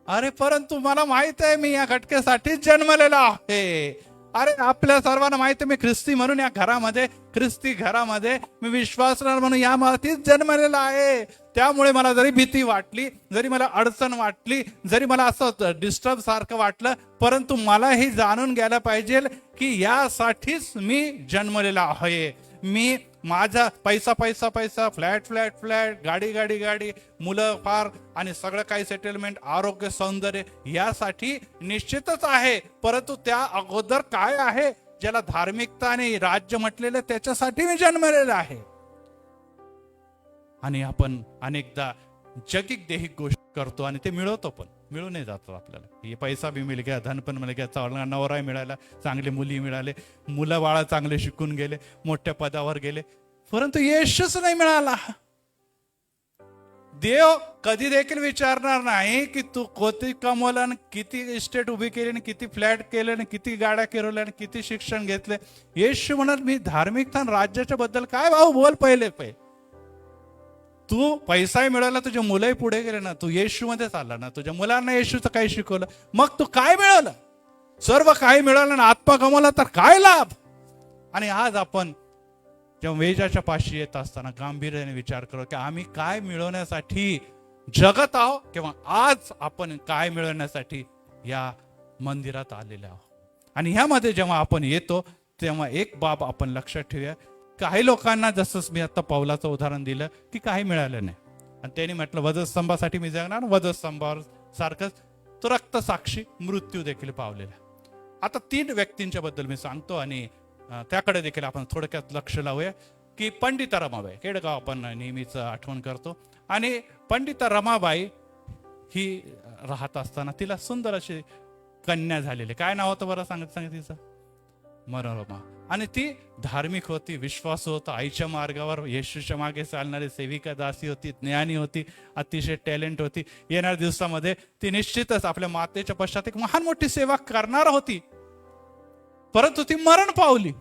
अरे परंतु मला माहित आहे मी या घटकेसाठीच जन्मलेला आहे. अरे आपल्या सर्वांना माहिती आहे मी ख्रिस्ती म्हणून या घरामध्ये, ख्रिस्ती घरामध्ये मी विश्वासणार म्हणून या मातीत जन्मलेला आहे. त्यामुळे मला जरी भीती वाटली, जरी मला अडचण वाटली, जरी मला असं डिस्टर्ब सारखं वाटलं, परंतु मला हे जाणून घ्यायला पाहिजे की यासाठीच मी जन्मलेला आहे. मी माझा पैसा पैसा पैसा, फ्लॅट फ्लॅट फ्लॅट, गाडी गाडी गाडी, मुलं फार आणि सगळं काही सेटलमेंट, आरोग्य, सौंदर्य यासाठी निश्चितच आहे, परंतु त्या अगोदर काय आहे ज्याला धार्मिकता आणि राज्य म्हटलेलं त्याच्यासाठी मी जन्मलेलं आहे. आणि आपण अनेकदा जगिक देहिक गोष्ट करतो आणि ते मिळवतो, पण मिळूनही जातो आपल्याला. हे पैसा भी मिळ गया, धन पण मिळ गया, चांगला नवराही मिळाला, चांगले मुली मिळाले, मुलं बाळा चांगले शिकून गेले, मोठ्या पदावर गेले, परंतु यशच नाही मिळाला. देव कधी देखील विचारणार नाही की तू किती कमवलं, किती इस्टेट उभी केली, किती फ्लॅट केले, किती गाड्या केरवल्या, किती शिक्षण घेतले. येशू म्हणत मी धार्मिकता आणि राज्याच्या बद्दल काय भाऊ बोल पहिले. तू पैसाही मिळवला, तुझे मुलंही पुढे गेले ना, तू येशू मध्ये चालला ना, तुझ्या मुलांना येशूचं काही शिकवलं, मग तू काय मिळवलं? सर्व काही मिळवलं ना आत्मा गमावला तर काय लाभ? आणि आज आपण जेव्हा वेजाच्या पाशी येत असताना गांभीर्याने विचार करू की आम्ही काय मिळवण्यासाठी जगत आहोत, किंवा आज आपण काय मिळवण्यासाठी या मंदिरात आलेले आहोत. आणि ह्यामध्ये जेव्हा आपण येतो तेव्हा एक बाब आपण लक्षात ठेवूया. काही लोकांना, जसं मी आता पौलाचं उदाहरण दिलं की काही मिळालं नाही, आणि त्यांनी म्हटलं वधस्तंभासाठी मी जगणार, वधस्तंभावर सारखंच तो रक्तसाक्षी मृत्यू देखील पावलेला. आता 3 व्यक्तींच्या बद्दल मी सांगतो आणि त्याकडे देखील आपण थोडक्यात लक्ष लावूया. की पंडिता रमाबाई, केडगाव आपण नेहमीच आठवण करतो, आणि पंडिता रमाबाई ही राहत असताना तिला सुंदर अशी कन्या झालेली. काय नाव होतं बरं सांगत तिचं? मनोरमा. आणि ती धार्मिक होती, विश्वासू होता, आईच्या मार्गावर येशूच्या मागे चालणारी सेविका दासी होती, ज्ञानी होती, अतिशय टॅलेंट होती. येणाऱ्या दिवसामध्ये ती निश्चितच आपल्या मातेच्या पश्चात एक महान मोठी सेवा करणार होती, परंतु ती मरण पावली.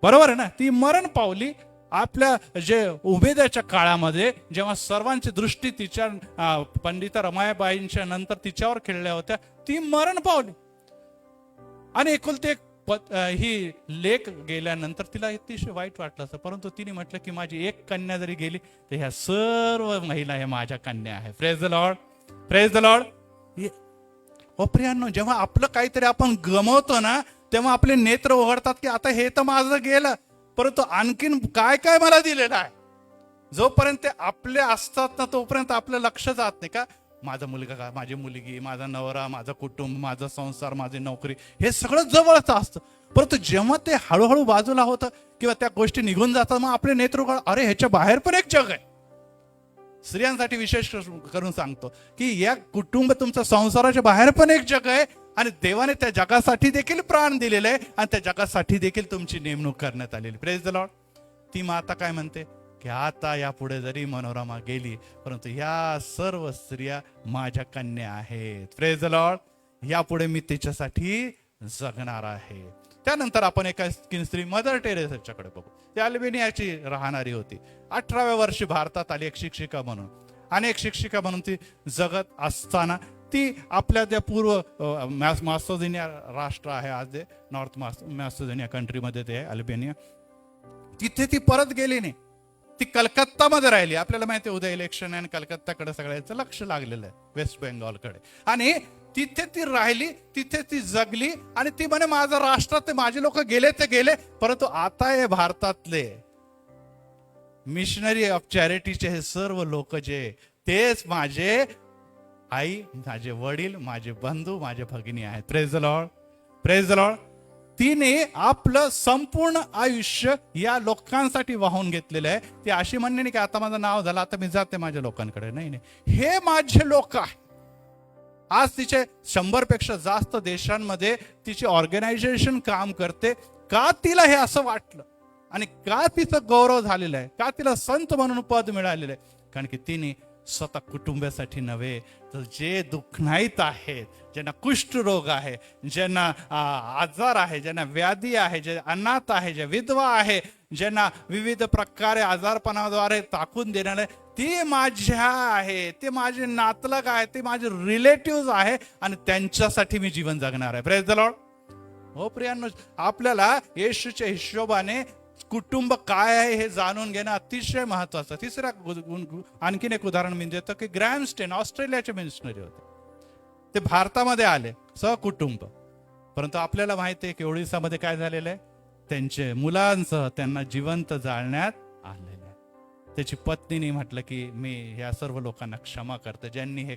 बरोबर आहे ना? ती मरण पावली. आपल्या जे उमेदाच्या काळामध्ये जेव्हा सर्वांची दृष्टी तिच्या पंडिता रमाबाईंच्या नंतर तिच्यावर खेळल्या होत्या, ती मरण पावली. आणि एकुलते एक ही लेक गेल्यानंतर तिला अतिशय वाईट वाटलं असं, परंतु तिने म्हटलं की माझी एक कन्या जरी गेली तर ह्या सर्व महिला ह्या माझ्या कन्या आहे. Praise the Lord, praise the Lord. ओ प्रियांनो, जेव्हा आपलं काहीतरी आपण गमवतो ना, तेव्हा आपले नेत्र उघडतात की आता हे तर माझं गेलं, परंतु आणखीन काय काय मला दिलेलं आहे. जोपर्यंत ते आपले असतात ना तोपर्यंत आपलं लक्ष जात नाही का माझा मुलगा, माझी मुलगी, माझा नवरा, माझं कुटुंब, माझा संसार, माझी नोकरी, हे सगळं जवळच असतं. परंतु जेव्हा ते हळूहळू बाजूला होतं किंवा त्या गोष्टी निघून जातात, मग आपले नेत्र उघड, अरे ह्याच्या बाहेर पण एक जग आहे. स्त्रियांसाठी विशेष करून सांगतो की या कुटुंब, तुमच्या संसाराच्या बाहेर पण एक जग आहे, आणि देवाने त्या जगासाठी देखील प्राण दिलेले आहे, आणि त्या जगासाठी देखील तुमची नेमणूक करण्यात आलेली. Praise the Lord. ती माता काय म्हणते, की आता यापुढे जरी मनोरमा गेली, परंतु या सर्व स्त्रिया माझ्या कन्या आहेत. Praise the Lord. यापुढे मी तिच्यासाठी जगणार आहे. त्यानंतर आपण एका स्त्री मदर टेरेसाच्याकडे बघू. ती अल्बेनियाची राहणारी होती. 18व्या वर्षी भारतात आली एक शिक्षिका म्हणून. अनेक शिक्षिका म्हणून ती जगत असताना ती आपल्या त्या पूर्व मॅसेडोनिया राष्ट्र आहे आज ते नॉर्थ मॅसेडोनिया कंट्रीमध्ये ते आहे अल्बेनिया. तिथे ती परत गेली नाही. ती कलकत्तामध्ये राहिली. आपल्याला माहिती आहे उद्या इलेक्शन आहे आणि कलकत्ताकडे सगळ्यांचं लक्ष लागलेलं आहे, वेस्ट बेंगॉलकडे. आणि तिथे ती राहिली, तिथे ती जगली. आणि ती म्हणे माझं राष्ट्र ते माझे लोक गेले ते गेले, परंतु आता हे भारतातले मिशनरी ऑफ चॅरिटीचे हे सर्व लोक जे तेच माझे आई, माझे वडील, माझे बंधू, माझे भगिनी आहेत. Praise the Lord. Praise the Lord. तिने आपलं संपूर्ण आयुष्य या लोकांसाठी वाहून घेतलेलं आहे. ती अशी म्हणणे नाही की आता माझं नाव झालं, आता मी जाते माझ्या लोकांकडे. नाही नाही, हे माझे लोक आहे. आज तिचे 100 पेक्षा जास्त देशांमध्ये तिची ऑर्गनायझेशन काम करते. का तिला हे असं वाटलं आणि का तिचं गौरव झालेला आहे, का तिला संत म्हणून पद मिळालेलं आहे? कारण की तिने स्वतः कुटुंबासाठी नव्हे तर जे दुःखनाईत आहेत, ज्यांना कुष्ठरोग आहे, ज्यांना आजार आहे, ज्यांना व्याधी आहे, जे अनाथ आहे, जे विधवा आहे, ज्यांना विविध प्रकारे आजारपणाद्वारे टाकून देणारे, ती माझ्या आहे, ते माझे नातलग आहे, ते माझे रिलेटिव्ह आहे आणि त्यांच्यासाठी मी जीवन जगणार आहे. Praise the Lord. हो प्रियांनो, आपल्याला येशूच्या हिशोबाने कुटुंब काय आहे हे जाणून घेणं अतिशय महत्वाचं. तिसरा आणखीन एक उदाहरण मी देतो की ग्रॅहम स्टेन ऑस्ट्रेलियाचे मिशनरी होते. ते भारतामध्ये आले सहकुटुंब, परंतु आपल्याला माहिती आहे की ओडिसामध्ये काय झालेलं आहे, त्यांचे मुलांसह त्यांना जिवंत जाळण्यात आलेलं आहे. त्याची पत्नीने म्हटलं की मी या सर्व लोकांना क्षमा करते ज्यांनी हे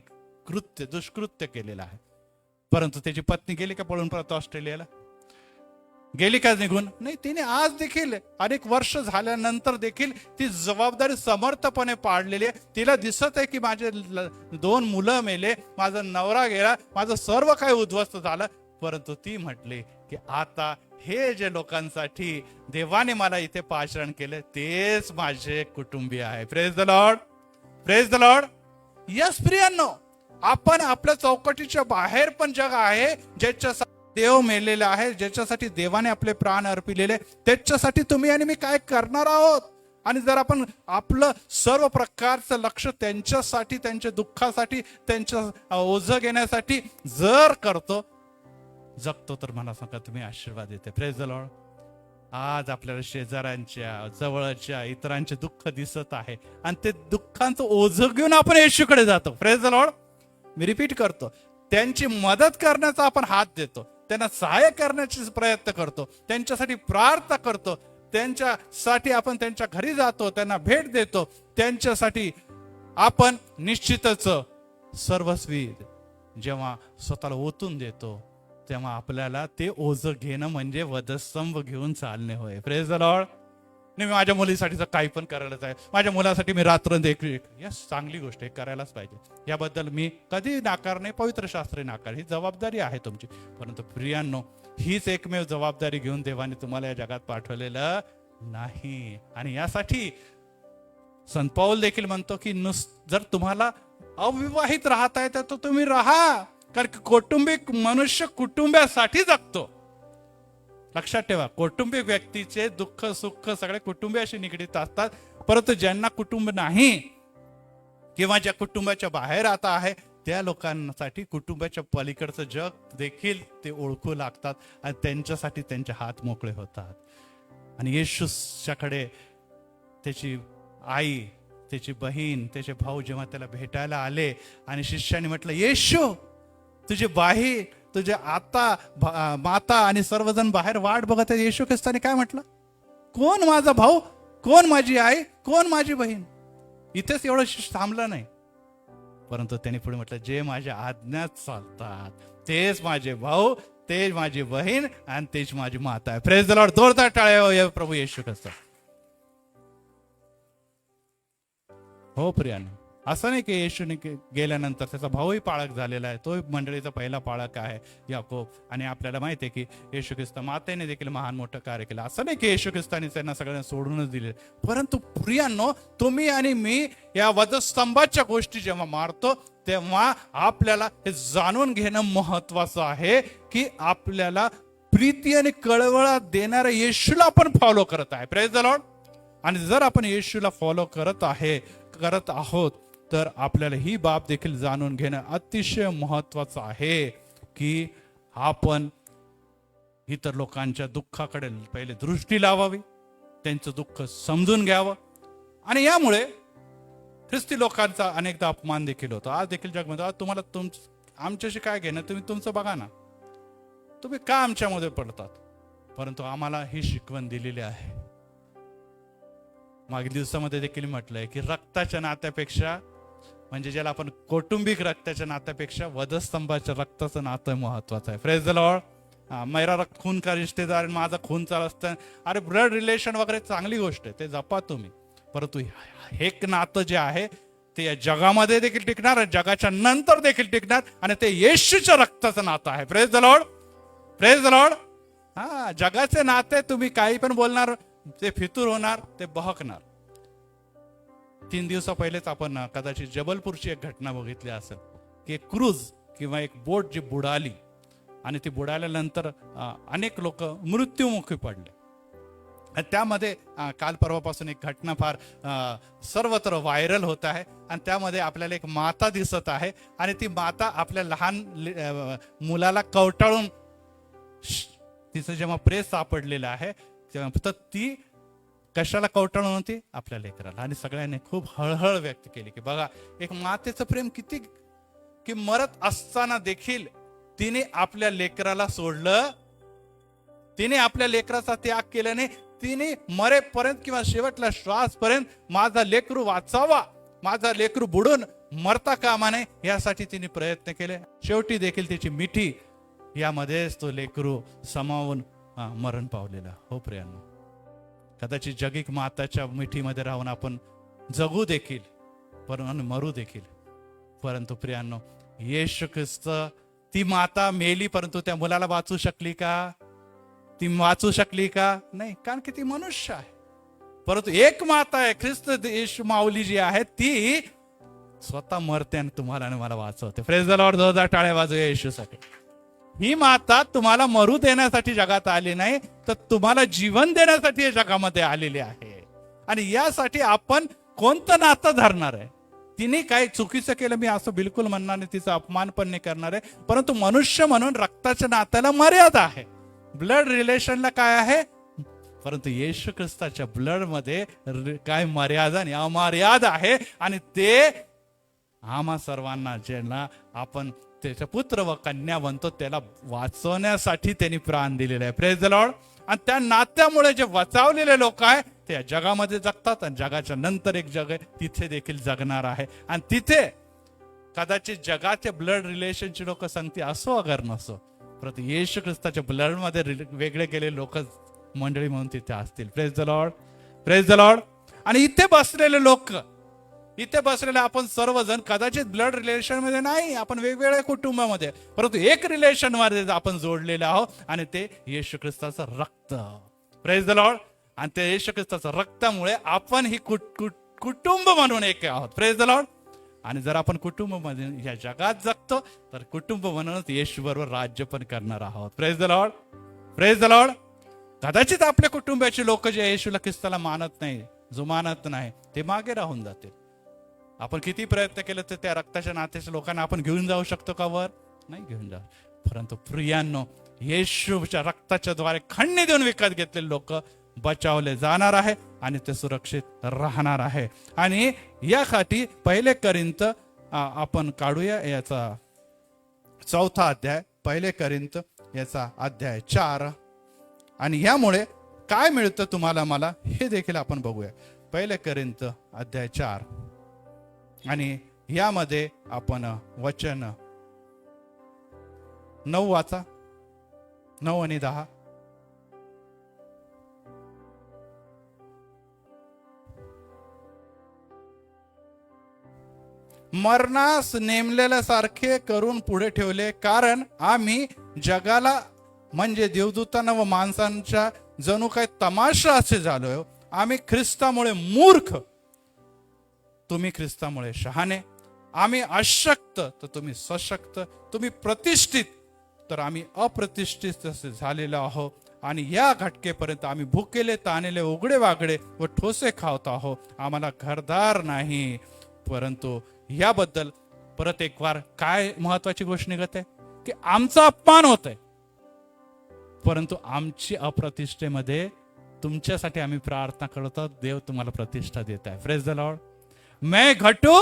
दुष्कृत्य केलेलं आहे. परंतु त्याची पत्नी गेली का पळून परत ऑस्ट्रेलियाला? गेली का निघून? नाही. तिने आज देखील अनेक वर्ष झाल्यानंतर देखील ती जबाबदारी समर्थपणे पाळलेली आहे. तिला दिसत आहे की माझे 2 मुलं मेले, माझा नवरा गेला, माझं सर्व काही उद्ध्वस्त झालं, परंतु ती म्हटली की आता हे जे लोकांसाठी देवाने मला इथे पाचारण केले तेच माझे कुटुंबीय आहे. Praise the Lord. Praise the Lord. Yes प्रियांनो, आपण आपल्या चौकटीच्या बाहेर पण जग आहे ज्याच्यासाठी देव मेलेला आहे, ज्याच्यासाठी देवाने आपले प्राण अर्पिलेले, त्याच्यासाठी तुम्ही आणि मी काय करणार आहोत? आणि जर आपण आपलं सर्व प्रकारचं लक्ष त्यांच्यासाठी, त्यांच्या दुःखासाठी, त्यांच्या ओझं घेण्यासाठी जर करतो, जगतो, तर मला सांगा तुम्ही आशीर्वाद देते. Praise the Lord. आज आपल्याला शेजाऱ्यांच्या, जवळच्या, इतरांचे दुःख दिसत आहे आणि ते दुःखांचं ओझं घेऊन आपण येशूकडे जातो. Praise the Lord. Me repeat करतो, त्यांची मदत करण्याचा आपण हात देतो, त्यांना सहाय्य करण्याचा प्रयत्न करतो, त्यांच्यासाठी प्रार्थना करतो, त्यांच्यासाठी आपण त्यांच्या घरी जातो, त्यांना भेट देतो, त्यांच्यासाठी आपण निश्चितच सर्वस्वी जेव्हा स्वतःला ओतून देतो तेव्हा आपल्याला ते ओझं घेणं म्हणजे वधस्तंभ घेऊन चालणे होय. Praise the Lord. मी माझ्या मुलीसाठी काही पण करायलाच आहे, माझ्या मुलासाठी मी रात्र देखील, यस, चांगली गोष्ट आहे, करायलाच पाहिजे. याबद्दल मी कधी नाकार नाही, पवित्र शास्त्रे नाकार, ही जबाबदारी आहे तुमची. परंतु प्रियांनो, हीच एकमेव जबाबदारी घेऊन देवाने तुम्हाला या जगात पाठवलेलं नाही. आणि यासाठी संत पौल देखील म्हणतो की जर तुम्हाला अविवाहित राहता येतं तर तुम्ही राहा, कारण कौटुंबिक मनुष्य कुटुंबासाठी जगतो. लक्षात ठेवा, कौटुंबिक व्यक्तीचे दुःख सुख सगळे कुटुंबियाशी निगडीत असतात. परंतु ज्यांना कुटुंब नाही किंवा ज्या कुटुंबाच्या बाहेर आता आहे त्या लोकांसाठी कुटुंबाच्या पलीकडचं जग देखील ते ओळखू लागतात आणि त्यांच्यासाठी त्यांचे हात मोकळे होतात. आणि येशूच्याकडे त्याची आई, त्याची बहीण, त्याचे भाऊ जेव्हा त्याला भेटायला आले आणि शिष्याने म्हटलं, येशू तुझे बाही, तुझे आता माता आणि सर्वजण बाहेर वाट बघत आहेत. येशू ख्रिस्ताने काय म्हटलं? कोण माझा भाऊ, कोण माझी आई, कोण माझी बहीण? इथेच एवढं थांबलं नाही, परंतु त्यांनी पुढे म्हटलं, जे माझ्या आज्ञात चालतात तेच माझे भाऊ, तेच माझी बहीण आणि तेच माझी माता आहे. Praise the Lord. जोरदार टाळ्या प्रभू येशू ख्रिस्त. हो प्रियानो, असं नाही की येशूने गेल्यानंतर त्याचा भाऊही पाळक झालेला आहे, तो मंडळीचा पहिला पाळक आहे याकोब. आणि आपल्याला माहिती आहे की येशू ख्रिस्त मातेने देखील महान मोठं कार्य केलं. असं नाही की येशू ख्रिस्ताने त्यांना सगळ्यांना सोडूनच दिले, परंतु प्रियांनो, तुम्ही आणि मी या वधस्तंभाच्या गोष्टी जेव्हा मारतो तेव्हा आपल्याला हे जाणून घेणं महत्वाचं आहे की आपल्याला प्रीती आणि कळवळा देणाऱ्या येशूला आपण फॉलो करत आहे. Praise the Lord. आणि जर आपण येशूला फॉलो करत आहोत तर आपल्याला ही बाब देखील जाणून घेणं अतिशय महत्वाचं आहे की आपण इतर लोकांच्या दुःखाकडे पहिले दृष्टी लावावी, त्यांचं दुःख समजून घ्यावं. आणि यामुळे ख्रिस्ती लोकांचा अनेकदा अपमान देखील होतो. आज देखील जगमध्ये तुम्हाला आमच्याशी काय घेणं, तुम्ही तुमचं बघा ना, तुम्ही का आमच्यामध्ये पडतात. परंतु आम्हाला ही शिकवण दिलेली आहे. मागील दिवसामध्ये देखील म्हटलंय की रक्ताच्या नात्यापेक्षा, म्हणजे ज्याला आपण कौटुंबिक रक्ताच्या नात्यापेक्षा वधस्तंभाच्या रक्ताचं नातं महत्वाचं आहे. Praise the Lord. मेरा रक्त खून का रिश्तेदार, माझा खून चालू असतं. अरे ब्लड रिलेशन वगैरे चांगली गोष्ट आहे, ते जपा तुम्ही. परंतु हे नातं जे आहे ते या जगामध्ये देखील टिकणार, जगाच्या नंतर देखील टिकणार, आणि ते येशूच्या रक्ताचं नातं आहे. Praise the Lord. Praise the Lord. जगाचे नाते तुम्ही काही पण बोलणार, ते फितूर होणार, ते बहकणार. 3 दिवसा पहिलेच आपण कदाचित जबलपूरची एक घटना बघितली असेल की एक क्रूज किंवा एक बोट जी बुडाली, आणि ती बुडाल्यानंतर अनेक लोक मृत्युमुखी पडले. आणि त्यामध्ये काल परवापासून एक घटना फार सर्वत्र व्हायरल होत आहे. आणि त्यामध्ये आपल्याला एक माता दिसत आहे, आणि ती माता आपल्या लहान मुलाला कवटाळून, तिचं जेव्हा प्रेस सापडलेलं आहे तेव्हा ती कशाला कवटाळून होती, आपल्या लेकराला. आणि सगळ्यांनी खूप हळहळ व्यक्त केली की बघा एक मातेचं प्रेम किती, की मरत असताना देखील तिने आपल्या लेकराला सोडलं, तिने आपल्या लेकराचा त्याग केला नाही. तिने मरेपर्यंत किंवा शेवटला श्वास पर्यंत माझा लेकरू वाचावा, माझा लेकरू बुडून मरता कामा नये, यासाठी तिने प्रयत्न केले. शेवटी देखील तिची मिठी यामध्येच तो लेकरू समावून मरण पावलेला. हो प्रियांनो, कदाचित जगिक माताच्या मिठीमध्ये राहून आपण जगू देखील, परंतु मरू देखील. परंतु प्रियांनो, येशू ख्रिस्त, ती माता मेली परंतु त्या मुलाला वाचू शकली का? ती वाचू शकली का? नाही, कारण की ती मनुष्य आहे. परंतु एक माता आहे, ख्रिस्त येशू माऊली जी आहे, ती स्वतः मरते आणि तुम्हाला आणि मला वाचवते. Praise the Lord. 2000 टाळ्या वाजूया येशूसाठी. ही माता तुम्हाला मरू देण्यासाठी जगात आली नाही, तर तुम्हाला जीवन देण्यासाठी या जगामध्ये आलेली आहे. आणि यासाठी आपण कोणतं नातं धरणार आहे? तिने काही चुकीचं केलं मी असं बिलकुल म्हणणार नाही, तिचा अपमान पण नाही करणार आहे. परंतु मनुष्य म्हणून रक्ताच्या नात्याला मर्यादा आहे, ब्लड रिलेशनला काय आहे. परंतु येशू ख्रिस्ताच्या ब्लड मध्ये काय मर्यादा आणि अमर्यादा आहे. आणि ते आम्हा सर्वांना, ज्यांना आपण त्याच्या पुत्र व कन्या बनतो, त्याला वाचवण्यासाठी त्यांनी प्राण दिलेला आहे. Praise the Lord. आणि त्या नात्यामुळे जे वाचवलेले लोक आहे ते जगामध्ये जगतात, आणि जगाच्या नंतर एक जग आहे तिथे देखील जगणार आहे. आणि तिथे कदाचित जगाचे ब्लड रिलेशनचे लोक सांगते असो अगर नसो, परंतु येशू ख्रिस्ताच्या ब्लड मध्ये वेगळे गेलेले लोक मंडळी म्हणून तिथे असतील. Praise the Lord. Praise the Lord. आणि इथे बसलेले लोक, इथे बसलेले आपण सर्वजण कदाचित ब्लड रिलेशन मध्ये नाही, आपण वेगवेगळ्या कुटुंबामध्ये, परंतु एक रिलेशन मध्ये आपण जोडलेले आहोत, आणि ते येशू ख्रिस्ताचं रक्त. Praise the Lord. आणि त्या येशू ख्रिस्ताच्या रक्तामुळे आपण ही कुटुंब म्हणून एक आहोत. Praise the Lord. आणि जर आपण कुटुंब मध्ये या जगात जगतो, तर कुटुंब म्हणूनच येशू बरोबर राज्य पण करणार आहोत. Praise the Lord. Praise the Lord. कदाचित आपल्या कुटुंबाचे लोक जे येशूला ख्रिस्ताला मानत नाही, जो मानत नाही, ते मागे राहून जातील. आपण किती प्रयत्न केले तर त्या रक्ताच्या नात्याच्या लोकांना आपण घेऊन जाऊ शकतो का वर? नाही घेऊन जाऊ. परंतु प्रियांनो, येशूच्या रक्ताच्या द्वारे खंडणी देऊन विकत घेतलेले लोक बचावले जाणार आहे, आणि ते सुरक्षित राहणार आहे. आणि यासाठी 1 करिंथ आपण काढूया याचा 4था अध्याय, 1 करिंथ याचा अध्याय 4. आणि यामुळे काय मिळतं तुम्हाला मला हे देखील आपण बघूया. 1 करिंथ अध्याय 4. आणि यामध्ये आपण वचन 9 वाचा, 9 आणि 10. मरणास नेमलेल्यासारखे करून पुढे ठेवले, कारण आम्ही जगाला म्हणजे देवदूतांना व माणसांच्या जणू काय तमाशा असे झालोय. आम्ही ख्रिस्तामुळे मूर्ख, तुम्ही ख्रिस्तामुळे शहाणे. आम्ही अशक्त तर तुम्ही सशक्त, तुम्ही प्रतिष्ठित तर आम्ही अप्रतिष्ठित असे झालेलो आहोत. आणि या घटकेपर्यंत आम्ही भुकेले, ताणलेले, उघडे वागडे व ठोसे खावत आहोत. आम्हाला घरदार नाही. परंतु याबद्दल परत एक वार काय महत्वाची गोष्ट निघत आहे की आमचा अपमान होत आहे, परंतु आमची अप्रतिष्ठेमध्ये तुमच्यासाठी आम्ही प्रार्थना करतो. देव तुम्हाला प्रतिष्ठा देत आहे. Praise the Lord. मैं घटू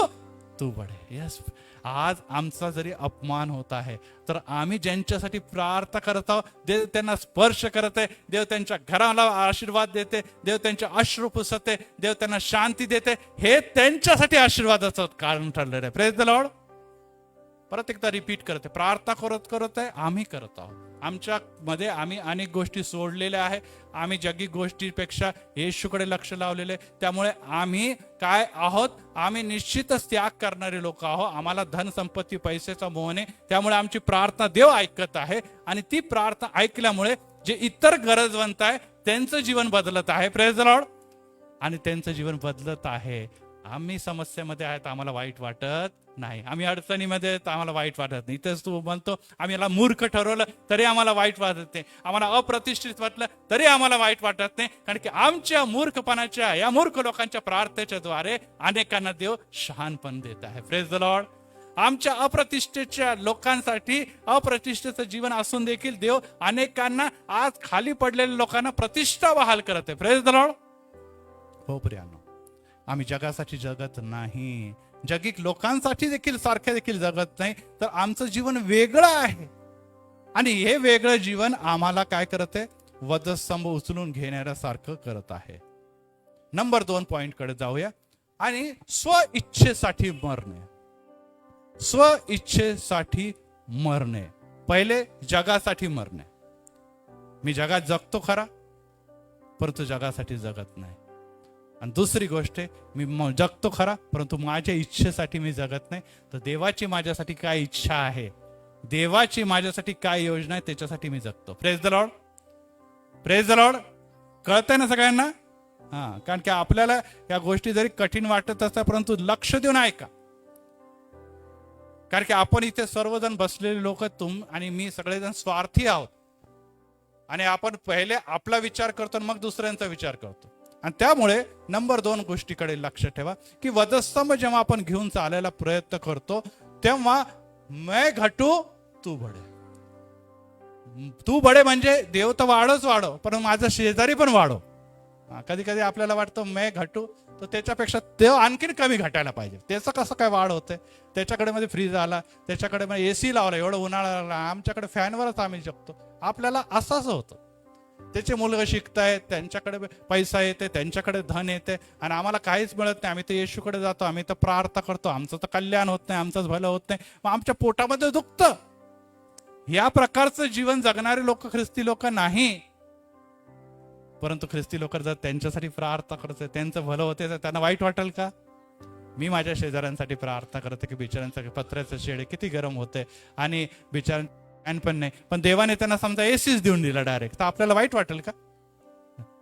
तू बढे. यस, आज आमचा जरी अपमान होत आहे तर आम्ही ज्यांच्यासाठी प्रार्थना करत आहोत, देव त्यांना स्पर्श करत आहे, देव त्यांच्या घराला आशीर्वाद देते, देव त्यांच्या अश्रू पुसते, देव त्यांना शांती देते. हे त्यांच्यासाठी आशीर्वादाचं कारण ठरलेलं आहे. Praise the Lord. परत एकदा रिपीट करते, प्रार्थना करत करत आहे आम्ही करत आहोत. आमच्या मध्ये आम्ही अनेक गोष्टी सोडलेल्या आहे. आम्ही जगी गोष्टीपेक्षा येशूकडे लक्ष लावलेले. त्यामुळे आम्ही काय आहोत, आम्ही निश्चितच त्याग करणारे लोक आहोत. आम्हाला धन संपत्ती पैशाचा मोह नाही. त्यामुळे आमची प्रार्थना देव ऐकत आहे. आणि ती प्रार्थना ऐकल्यामुळे जे इतर गरजवंत आहे त्यांचं जीवन बदलत आहे. Praise the Lord. आणि त्यांचं जीवन बदलत आहे. आम्ही समस्येमध्ये आहेत, आम्हाला वाईट वाटत नाही. आम्ही अडचणीमध्ये आम्हाला वाईट वाटत नाही. इथेच तू म्हणतो आम्ही याला मूर्ख ठरवलं तरी आम्हाला वाईट वाटत नाही, आम्हाला अप्रतिष्ठित वाटलं तरी आम्हाला वाईट वाटत नाही. कारण की आमच्या मूर्खपणाच्या, या मूर्ख लोकांच्या प्रार्थनेच्या द्वारे अनेकांना देव शहाणपण देत आहे. Praise the Lord. आमच्या अप्रतिष्ठेच्या लोकांसाठी अप्रतिष्ठेचं जीवन असून देखील देव अनेकांना, आज खाली पडलेल्या लोकांना प्रतिष्ठा बहाल करत आहे. Praise the Lord. हो प्रियांनो, आम्ही जगासाठी जगत नाही, जगिक लोकांसाठी देखील सारखे देखील जगत नाही, तर आमचं जीवन वेगळं आहे. आणि हे वेगळं जीवन आम्हाला काय करत आहे, वधस्तंभ उचलून घेणाऱ्यासारखं करत आहे. नंबर 2 पॉइंट कडे जाऊया. आणि स्व इच्छेसाठी मरणे. स्व इच्छेसाठी मरणे. पहिले जगासाठी मरणे. मी जगात जगतो खरा, परंतु जगासाठी जगत नाही. आणि दुसरी गोष्ट आहे, मी जगतो खरा परंतु माझ्या इच्छेसाठी मी जगत नाही. तर देवाची माझ्यासाठी काय इच्छा आहे, देवाची माझ्यासाठी काय योजना आहे, त्याच्यासाठी मी जगतो. Praise the Lord. Praise the Lord. कळतंय ना सगळ्यांना? हा, कारण की आपल्याला या गोष्टी जरी कठीण वाटत असतात परंतु लक्ष देऊन ऐका. कारण की आपण इथे सर्वजण बसलेले लोक, तुम आणि मी सगळेजण स्वार्थी आहोत. आणि आपण पहिले आपला विचार करतो मग दुसऱ्यांचा विचार करतो. आणि त्यामुळे नंबर 2 गोष्टीकडे लक्ष ठेवा की वधस्तंभ जेव्हा आपण घेऊन चालायला प्रयत्न करतो तेव्हा मैं घटू तू बडे. तू बडे म्हणजे देव तर वाढच वाढव, पण माझा शेजारी पण वाढव. कधी कधी आपल्याला वाटतं मैं घटू, तर त्याच्यापेक्षा देव आणखीन कमी घटायला पाहिजे. त्याचं कसं काय वाढ होतंय? त्याच्याकडे मध्ये फ्रीज आला, त्याच्याकडे मध्ये एसी लावला, एवढं उन्हाळा आला, आमच्याकडे फॅनवरच आम्ही जगतो. आपल्याला असंच होतं. त्याचे मुलगा शिकतायत, त्यांच्याकडे पैसा येते, त्यांच्याकडे धन येते, आणि आम्हाला काहीच मिळत नाही. आम्ही तर येशूकडे जातो, आम्ही तर प्रार्थना करतो, आमचं तर कल्याण होत नाही, आमचंच भलं होत नाही, मग आमच्या पोटामध्ये दुखतं. या प्रकारचं जीवन जगणारे लोक ख्रिस्ती लोक नाही. परंतु ख्रिस्ती लोक जर त्यांच्यासाठी प्रार्थना करते, त्यांचं भलं होते, तर त्यांना वाईट वाटेल का? मी माझ्या शेजाऱ्यांसाठी प्रार्थना करते की बिचाऱ्यांसाठी पत्र्याचं शेड किती गरम होते आणि बिचाऱ्यां फॅन पण नाही, पण देवाने त्यांना समजा एसीच देऊन दिला डायरेक्ट, तर आपल्याला वाईट वाटेल का?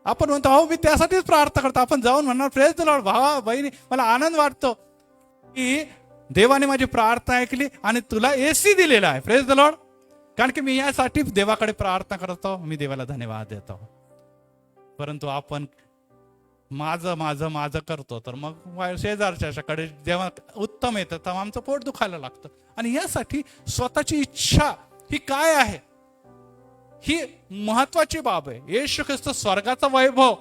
आपण म्हणतो हो मी त्यासाठीच प्रार्थना करतो. आपण जाऊन म्हणणार प्रेज द लॉर्ड, भावा बहिणी मला आनंद वाटतो की देवाने माझी प्रार्थना ऐकली आणि तुला एसी दिलेला आहे. Praise the Lord. कारण की मी यासाठी देवाकडे प्रार्थना करतो, मी देवाला धन्यवाद देतो. परंतु आपण माझं माझं माझं करतो, तर मग शेजारच्याकडे जेव्हा उत्तम येतं तेव्हा आमचं पोट दुखायला लागतं. आणि यासाठी स्वतःची इच्छा ही काय आहे, ही महत्वाची बाब आहे. येशू ख्रिस्त स्वर्गाचा वैभव,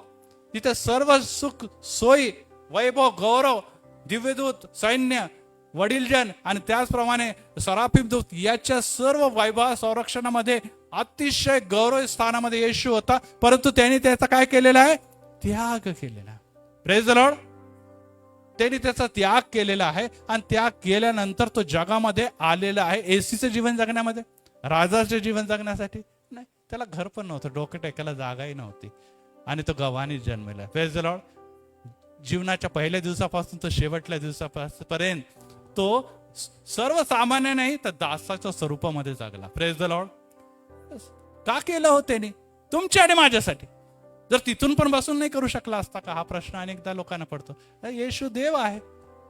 तिथे सर्व सुख सोयी, वैभव, गौरव, दिव्यदूत, सैन्य, वडीलजन आणि त्याचप्रमाणे सराफीम दूत, याच्या सर्व वैभव संरक्षणामध्ये अतिशय गौरव स्थानामध्ये येशू होता. परंतु त्यांनी त्याचा काय केलेला आहे, त्याग केलेला. Praise the Lord. त्यांनी त्याचा त्याग केलेला आहे आणि त्याग केल्यानंतर तो जगामध्ये आलेला आहे. एसीचं जीवन जगण्यामध्ये, राजाचं जीवन जगण्यासाठी नाही. त्याला घर पण नव्हतं, डोकं टेकायला जागाही नव्हती, आणि तो गव्हाणीच जन्मला. Praise the Lord. जीवनाच्या पहिल्या दिवसापासून तो शेवटल्या दिवसापर्यंत तो सर्वसामान्य नाही तर दासाच्या स्वरूपामध्ये जगला. Praise the Lord. का केलं हो त्याने? तुमच्या आणि माझ्यासाठी. जर तिथून पण बसून नाही करू शकला असता का? हा प्रश्न अनेकदा लोकांना पडतो. येशू देव आहे,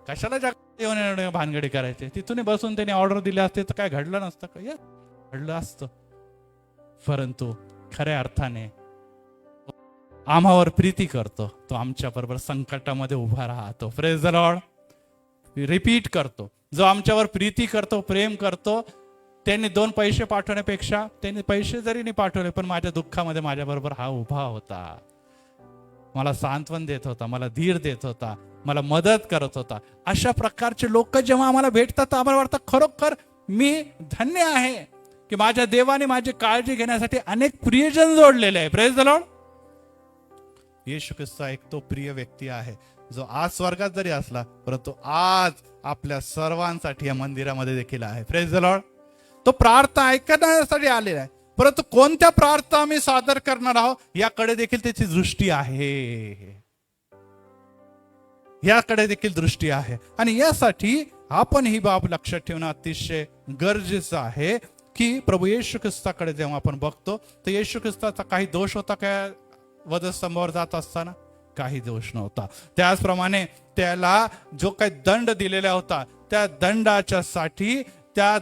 कशाला जगात येऊन भानगडी करायचे? तिथून बसून त्याने ऑर्डर दिले असते तर काय घडलं नसतं का? घडलं असतं. परंतु खऱ्या अर्थाने आम्हावर प्रीती करतो, तो आमच्या बरोबर संकटामध्ये उभा राहतो. Praise the Lord. रिपीट करतो, जो आमच्यावर प्रीती करतो, प्रेम करतो, त्यांनी 2 पैसे पाठवण्यापेक्षा त्यांनी पैसे जरी नाही पाठवले पण माझ्या दुःखामध्ये माझ्या बरोबर हा उभा होता, मला सांत्वन देत होता, मला धीर देत होता, मला मदत करत होता. अशा प्रकारचे लोक जेव्हा आम्हाला भेटतात आम्हाला वाटतं खरोखर मी धन्य आहे की माझ्या देवाने माझी काळजी घेण्यासाठी अनेक प्रियजन जोडलेले आहे. Praise the Lord. Yeshu Khrist एक तो प्रिय व्यक्ती आहे जो आज स्वर्गात जरी असला परंतु आज आपल्या सर्वांसाठी या मंदिरामध्ये देखील आहे. Praise the Lord. तो प्रार्थना ऐकण्यासाठी आलेला आहे, परंतु कोणत्या प्रार्थना आम्ही सादर करणार आहोत याकडे देखील त्याची दृष्टी आहे, याकडे देखील दृष्टी आहे. आणि यासाठी आपण ही बाब लक्षात ठेवणं अतिशय गरजेचं आहे की प्रभू येशू ख्रिस्ताकडे जेव्हा आपण बघतो तर येशू ख्रिस्ताचा काही दोष होता काय? वधस्तंभावर जात असताना काही दोष नव्हता. त्याचप्रमाणे त्याला जो काही दंड दिलेला होता त्या दंडाच्या साठी, त्या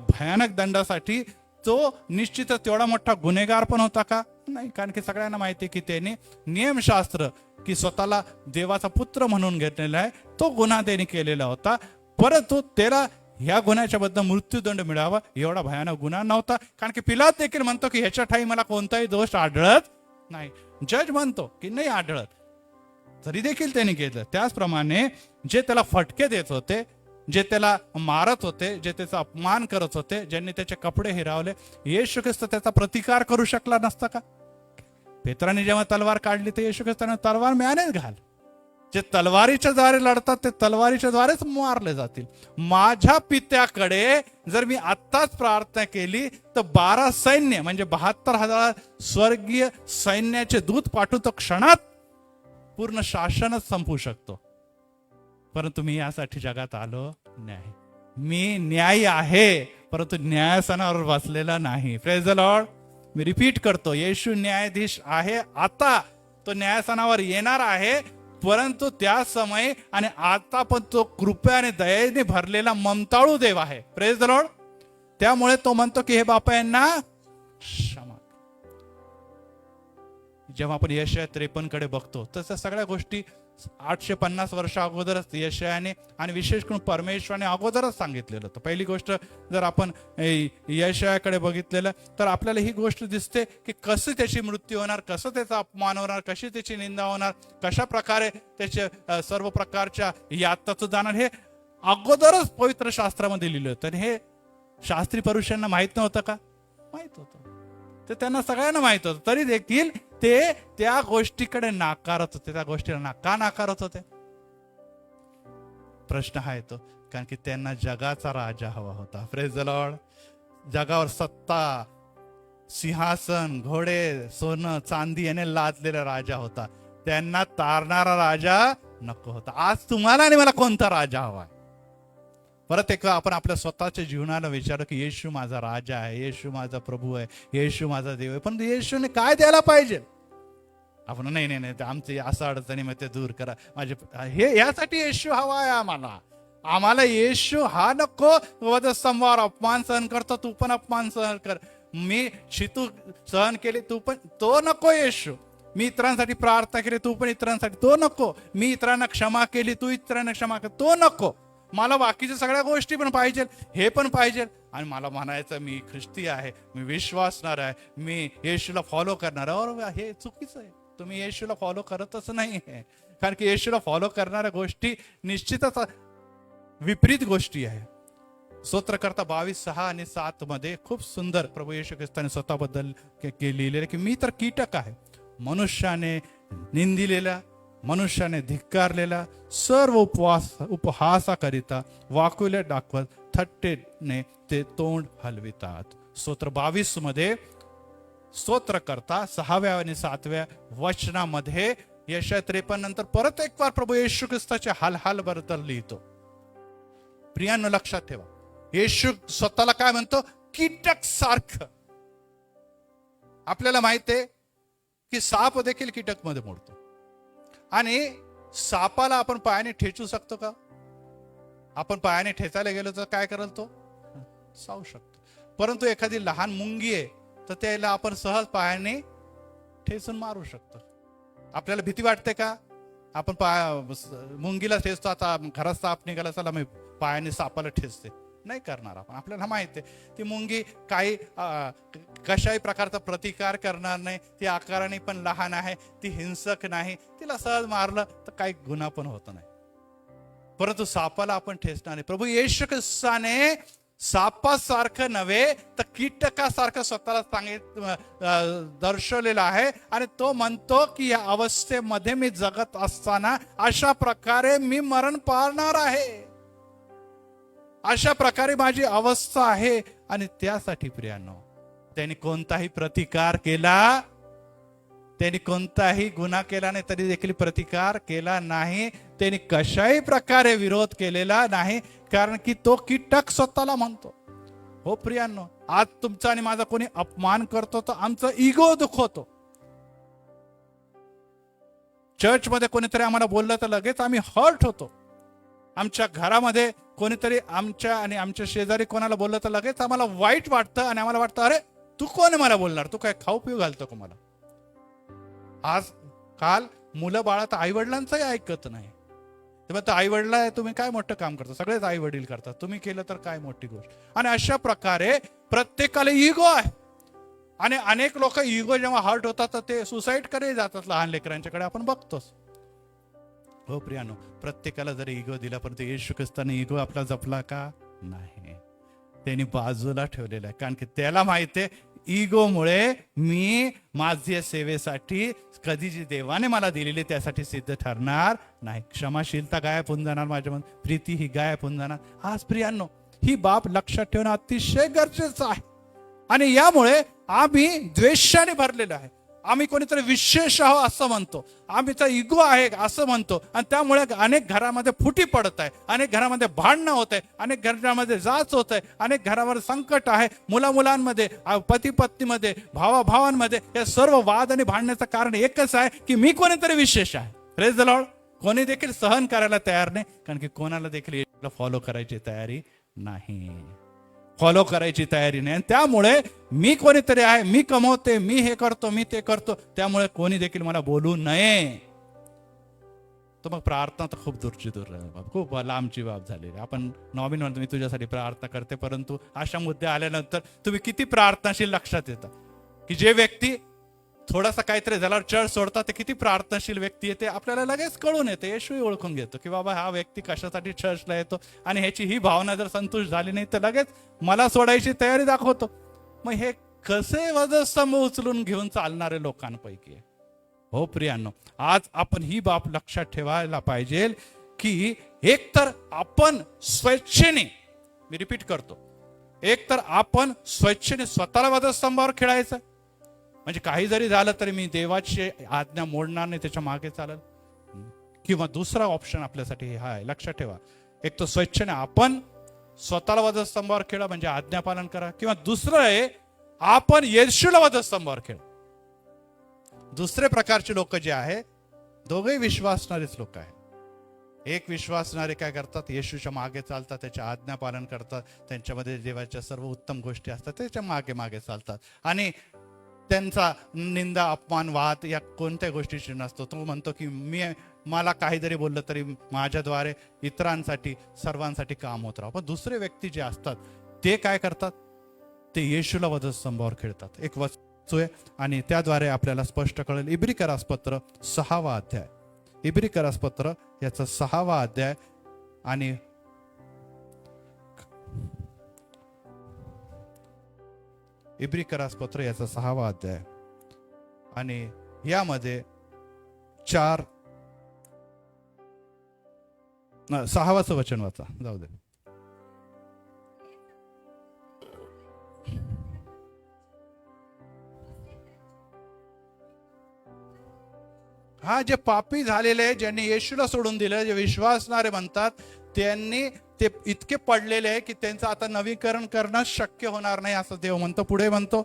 भयानक दंडासाठी तो निश्चितच तेवढा मोठा गुन्हेगार पण होता का? नाही. कारण की सगळ्यांना माहिती की त्याने नियमशास्त्र की स्वतःला देवाचा पुत्र म्हणून घेतलेला आहे तो गुन्हा त्याने केलेला होता. परंतु त्याला ह्या गुन्ह्याच्या बद्दल मृत्यूदंड मिळावा एवढा भयानक गुन्हा नव्हता. कारण की पिलात देखील म्हणतो की ह्याच्या ठाई मला कोणताही दोष आढळत नाही. जज म्हणतो की नाही आढळत, तरी देखील त्याने केलं. त्याचप्रमाणे जे त्याला फटके देत होते, जे त्याला मारत होते, जे त्याचा अपमान करत होते, ज्यांनी त्याचे कपडे हिरावले, येशू ख्रिस्त त्याचा प्रतिकार करू शकला नसता का? पेत्राने जेव्हा तलवार काढली तर येशू ख्रिस्ताने तलवार म्यानेच घाल. जे तलवारीच्या द्वारे लढतात ते तलवारीच्या द्वारेच मारले जातील. माझ्या पित्याकडे जर मी आत्ताच प्रार्थना केली तर 12 सैन्य म्हणजे 72,000 स्वर्गीय सैन्याचे दूत पाठवून तो क्षणात पूर्ण शासनच संपवू शकतो. परंतु मी यासाठी जगात आलो नाही. मी न्यायी आहे परंतु न्यायासनावर बसलेला नाही. Praise the Lord. Me repeat करतो, येशू न्यायाधीश आहे. आता तो न्यायासनावर येणार आहे, परंतु त्या समय आणि आता पण तो कृपा आणि दयेने भरलेला ममताळू देव आहे. Praise the Lord. त्यामुळे तो म्हणतो की हे बापा यांना क्षमा. जेव्हा आपण यशाया 53 कडे बघतो तर सगळ्या गोष्टी 850 वर्ष अगोदरच यशायाने आणि विशेष करून परमेश्वराने अगोदरच सांगितलेलं होतं. पहिली गोष्ट जर आपण यशायाकडे बघितलेलं तर आपल्याला ही गोष्ट दिसते की कसं त्याची मृत्यू होणार, कसं त्याचा अपमान होणार, कशी त्याची निंदा होणार, कशा प्रकारे त्याचे सर्व प्रकारच्या यातनातून जाणार हे अगोदरच पवित्र शास्त्रामध्ये लिहिलं होतं. आणि हे शास्त्री पुरुषांना माहित नव्हतं का? माहित होतं. ते त्यांना सगळ्यांना माहित होतं, तरी देखील ते त्या गोष्टीकडे नाकारत होते. त्या गोष्टीला का नाकारत होते? प्रश्न हा येतो कारण की त्यांना जगाचा राजा हवा होता. Praise the Lord. जगावर सत्ता, सिंहासन, घोडे, सोनं चांदी याने लादलेला राजा होता. त्यांना तारणारा राजा नको होता. आज तुम्हाला आणि मला कोणता राजा हवाय? परत एक आपण आपल्या स्वतःच्या जीवनाला विचारू की येशू माझा राजा आहे, येशू माझा प्रभू आहे, येशू माझा देव आहे. पण येशूने काय द्यायला पाहिजे? आपण नाही नाही नाही आमचे असं अडचणी मग ते दूर करा माझे, हे यासाठी येशू हवा आहे आम्हाला. आम्हाला येशू हा नको वधस्तंभावर अपमान सहन करतो, तू पण अपमान सहन कर. मी शितू सहन केली तू पण, तो नको येशू. मी इतरांसाठी प्रार्थना केली तू पण इतरांसाठी, तो नको. मी इतरांना क्षमा केली तू इतरांना क्षमा कर, तो नको. मला बाकीच्या सगळ्या गोष्टी पण पाहिजे, हे पण पाहिजे. आणि मला म्हणायचं मी ख्रिस्ती आहे, मी विश्वासणार आहे, मी येशूला फॉलो करणार आहे. हे चुकीचं आहे. तुम्ही येशूला फॉलो करतच नाही आहे. कारण की येशूला फॉलो करणाऱ्या गोष्टी निश्चितच विपरीत गोष्टी आहे. स्तोत्रकर्ता 22:6 आणि 7 मध्ये खूप सुंदर प्रभू येशू ख्रिस्ताने स्वतःबद्दल लिहिलेले की मी तर कीटक आहे, मनुष्याने निंदिलेला, मनुष्याने धिक्कारलेला, सर्व उपहासाकरिता वाकुले दाखवत थट्टेने ते तोंड हलवितात. स्तोत्र 22 मध्ये स्तोत्रकर्ता 6व्या आणि 7व्या वचनामध्ये यशाया 53 नंतर परत एक बार प्रभू येशू ख्रिस्ताचे हाल बद्दल लिहितो. प्रियांनो लक्षात ठेवा, येशू स्वतःला काय म्हणतो? कीटक सारखं. आपल्याला माहित आहे की साप देखील कीटक मध्ये मोडतो, आणि सापाला आपण पायाने ठेचू शकतो का? आपण पायाने ठेचायला गेलो तर काय करेल? तो चावू शकतो. परंतु एखादी लहान मुंगी आहे तर त्याला आपण सहज पायाने ठेचून मारू शकतो. आपल्याला भीती वाटते का? आपण मुंगीला ठेचतो. आता घरात साप निघाला, चला मी पायाने सापाला ठेचते, नाही करणार आपण. आपल्याला माहिती आहे ती मुंगी काही कशाही प्रकारचा प्रतिकार करणार नाही. ती आकाराने पण लहान आहे, ती हिंसक नाही, तिला सहज मारलं तर काही गुन्हा पण होत नाही. परंतु सापाला आपण ठेचणार नाही. प्रभू येशू ख्रिस्ताने सापासारखं नव्हे तर कीटकासारखं स्वतःला दर्शवलेलं आहे. आणि तो म्हणतो की या अवस्थेमध्ये मी जगत असताना अशा प्रकारे मी मरण पावणार आहे, अशा प्रकारे माझी अवस्था आहे. आणि त्यासाठी प्रियांनो, त्यांनी कोणताही प्रतिकार केला, त्यांनी कोणताही गुन्हा केला नाही, तरी देखील प्रतिकार केला नाही. त्यांनी कशाही प्रकारे विरोध केलेला नाही, कारण की तो कीटक स्वतःला म्हणतो. हो प्रियांनो, आज तुमचा आणि माझा कोणी अपमान करतो तर आमचा इगो दुखवतो. चर्चमध्ये कोणीतरी आम्हाला बोललं तर लगेच आम्ही हर्ट होतो. आमच्या घरामध्ये कोणीतरी आमच्या शेजारी कोणाला बोललं तर लगेच आम्हाला वाईट वाटतं, आणि आम्हाला वाटतं अरे तू कोण आहे मला बोलणार? तू काय खाऊ पिऊ घालतो का मला? आज काल मुलं बाळा तर आई वडिलांचंही ऐकत नाही. तेव्हा आई वडिला तुम्ही काय मोठं काम करता? सगळेच आई वडील करतात, तुम्ही केलं तर काय मोठी गोष्ट. आणि अशा प्रकारे प्रत्येकाला इगो आहे. आणि अनेक लोक इगो जेव्हा हर्ट होतात तर ते सुसाईड कडे जातात. लहान लेकरांच्याकडे आपण बघतोच. हो प्रियानो, प्रत्येकाला जरी इगो दिला, परंतु येशू ख्रिस्ताने इगो आपला जपला का? नाही, त्यांनी बाजूला ठेवलेला आहे. कारण की त्याला माहिती आहे इगोमुळे मी माझ्या सेवेसाठी कधी जी देवाने मला दिलेली त्यासाठी सिद्ध ठरणार नाही. क्षमाशीलता गायब होऊन जाणार माझ्यामध्ये, प्रीती ही गायब होऊन जाणार. आज प्रियांनो, ही बाब लक्षात ठेवणं अतिशय गरजेचं आहे. आणि यामुळे आम्ही द्वेषाने भरलेलो आहे. आम्ही कोणीतरी विशेष आहोत असं म्हणतो, आम्हीचा इगो आहे असं म्हणतो. आणि त्यामुळे अनेक घरामध्ये फुटी पडत आहे, अनेक घरामध्ये भांडणं होत आहे, अनेक घरामध्ये जाच होत आहे, अनेक घरावर संकट आहे. मुलामुलांमध्ये, पती पत्नीमध्ये, भावाभावांमध्ये हे सर्व वाद आणि भांडण्याचं कारण एकच आहे की मी कोणीतरी विशेष आहे. Praise the Lord. कोणी देखील सहन करायला तयार नाही, कारण की कोणाला देखील फॉलो करायची तयारी नाही, फॉलो करायची तयारी नाही. आणि त्यामुळे मी कोणीतरी आहे, मी कमवते, मी हे करतो, मी ते करतो, त्यामुळे कोणी देखील मला बोलू नये. तर मग प्रार्थना तर खूप दूरची दूर, खूप लांबची बाब झालेली. आपण नॉमिन म्हणतो मी तुझ्यासाठी प्रार्थना करते, परंतु अशा मुद्दे आल्यानंतर तुम्ही किती प्रार्थनाशील लक्षात येतं की जे व्यक्ती थोडासा काहीतरी झाल्यावर चर्च सोडतात ते किती प्रार्थनाशील व्यक्ती येते आपल्याला लगेच कळून येते. येशूही ओळखून घेतो की बाबा हा व्यक्ती कशासाठी चर्चला येतो, आणि ह्याची ही भावना जर संतुष्ट झाली नाही तर लगेच मला सोडायची तयारी दाखवतो. मग हे कसे वधस्तंभ उचलून घेऊन चालणारे लोकांपैकी आहे. हो प्रियांनो, आज आपण ही बाब लक्षात ठेवायला पाहिजे की एकतर आपण स्वेच्छेने, मी रिपीट करतो, एकतर आपण स्वेच्छेने स्वतःला वधस्तंभावर खेळायचं, म्हणजे काही जरी झालं तरी मी देवाची आज्ञा मोडणार नाही, त्याच्या मागे चालेल. किंवा दुसरा ऑप्शन आपल्यासाठी हा आहे, लक्षात ठेवा, एक तर स्वेच्छेने आपण स्वतःला वधस्तंभावर खेळा म्हणजे आज्ञापालन करा, किंवा दुसरं आहे आपण येशूला वधस्तंभावर खेळा. दुसरे प्रकारचे लोक जे आहे, दोघेही विश्वासणारेच लोक आहेत. एक विश्वासणारे काय करतात, येशूच्या मागे चालतात, त्याच्या आज्ञा पालन करतात, त्यांच्यामध्ये देवाच्या सर्व उत्तम गोष्टी असतात, त्याच्या मागे मागे चालतात, आणि त्यांचा निंदा अपमान वाद या कोणत्या गोष्टीची नसतो. तो म्हणतो की मला काही जरी बोललं तरी माझ्याद्वारे इतरांसाठी सर्वांसाठी काम होत राहू. पण दुसरे व्यक्ती जे असतात ते काय करतात, ते येशूला वधस्तंभावर खेळतात. एक वस्तू आहे आणि त्याद्वारे आपल्याला स्पष्ट कळेल. इब्रिकरासपत्र 6वा अध्याय, इब्रिकरासपत्र याचा 6वा अध्याय आणि इब्रिकरासपत्र याचा 6वा अध्याय आणि यामध्ये 6वाचं वचन वाचा, जाऊ दे. हा, जे पापी झालेले, ज्यांनी येशूला सोडून दिलं, जे विश्वासणारे म्हणतात त्यांनी ते इतके पडलेले आहे की त्यांचं आता नवीकरण करणं शक्य होणार नाही असं देव म्हणतो. पुढे म्हणतो,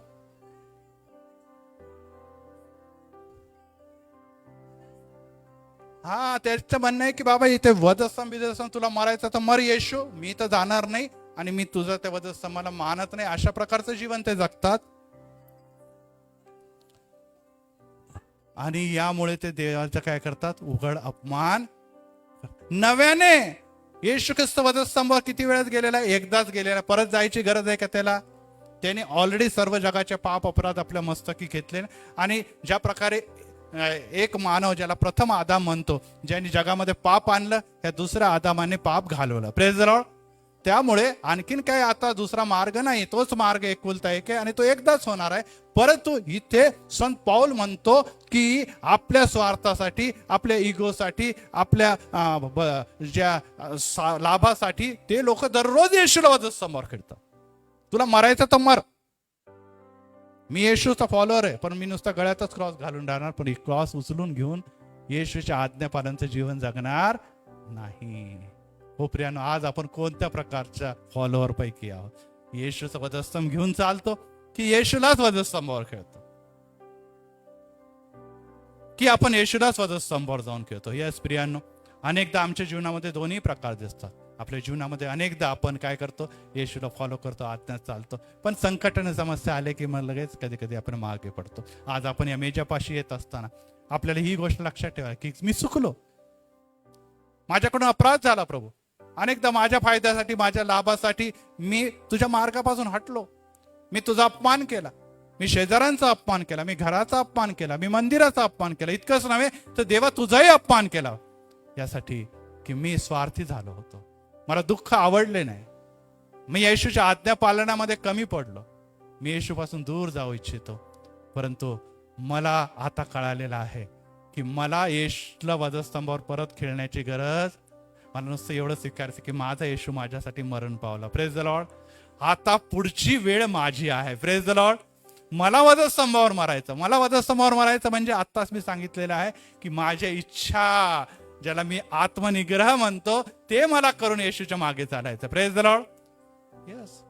हा त्याचं म्हणणं आहे की बाबा इथे वधस्तंभ बिधस्तंभ तुला मरायचं तर मर येशू, मी तर जाणार नाही आणि मी तुझं त्या वधस्तंभाला मानत नाही. अशा प्रकारचं जीवन ते जगतात आणि यामुळे ते देवाचं काय करतात, उघड अपमान. नव्याने येशू ख्रिस्त वधस्तंभ किती वेळात गेलेला आहे, एकदाच गेलेला आहे. परत जायची गरज आहे का त्याला? त्याने ऑलरेडी सर्व जगाचे पाप अपराध आपल्या मस्तकी घेतले. आणि ज्या प्रकारे एक मानव ज्याला प्रथम आदाम म्हणतो, ज्याने जगामध्ये पाप आणलं, त्या दुसऱ्या आदामाने पाप घालवलं. Praise the Lord. त्यामुळे आणखीन काय आता दुसरा मार्ग नाही, तोच मार्ग एकुलता एक आहे आणि तो एकदाच होणार आहे. परंतु इथे संत पौल म्हणतो की आपल्या स्वार्थासाठी, आपल्या इगोसाठी, आपल्या ज्या लाभासाठी ते लोक दररोज येशूला वधस्तंभावर खेळतात. तुला मरायचं तर मर, मी येशूचा फॉलोअर आहे, पण मी नुसता गळ्यातच क्रॉस घालून राहणार, पण क्रॉस उचलून घेऊन येशूच्या आज्ञापालनाचं जीवन जगणार नाही. हो प्रियानो, आज आपण कोणत्या प्रकारच्या फॉलोअर पैकी आहोत? येशूचा वधस्तंभ घेऊन चालतो की येशूलाच वधस्तंभावर खेळतो, की आपण येशूलाच वधस्तंभावर जाऊन खेळतो? यस प्रियानो, अनेकदा आमच्या जीवनामध्ये दोन्ही प्रकार दिसतात. आपल्या जीवनामध्ये अनेकदा आपण काय करतो, येशूला फॉलो करतो, आज्ञात चालतो, पण संकटाने समस्या आले की मग लगेच कधी कधी आपण मागे पडतो. आज आपण या मेजापाशी येत असताना आपल्याला ही गोष्ट लक्षात ठेवा की मी चुकलो, माझ्याकडून अपराध झाला प्रभू. अनेकदा माझ्या फायद्यासाठी, माझ्या लाभासाठी मी तुझ्या मार्गापासून हटलो, मी तुझा अपमान केला, मी शेजाऱ्यांचा अपमान केला, मी घराचा अपमान केला, मी मंदिराचा अपमान केला. इतकंच नव्हे तर देवा तुझाही अपमान केला, यासाठी की मी स्वार्थी झालो होतो, मला दुःख आवडले नाही, मी येशूच्या आज्ञा पालनामध्ये कमी पडलो, मी येशूपासून दूर जाऊ इच्छितो. परंतु मला आता कळालेलं आहे की मला येशूला वधस्तंभावर परत खेळण्याची गरज, मला नुसतं एवढं स्वीकारायचं की माझा येशू माझ्यासाठी मरण पावला. Praise the Lord. आता पुढची वेळ माझी आहे. Praise the Lord. मला वधस्तंभावर मारायचं, मला वधस्तंभावर मारायचं म्हणजे आत्ताच मी सांगितलेलं आहे की माझ्या इच्छा, ज्याला मी आत्मनिग्रह म्हणतो, ते मला करून येशूच्या मागे चालायचं. Praise the Lord. यस.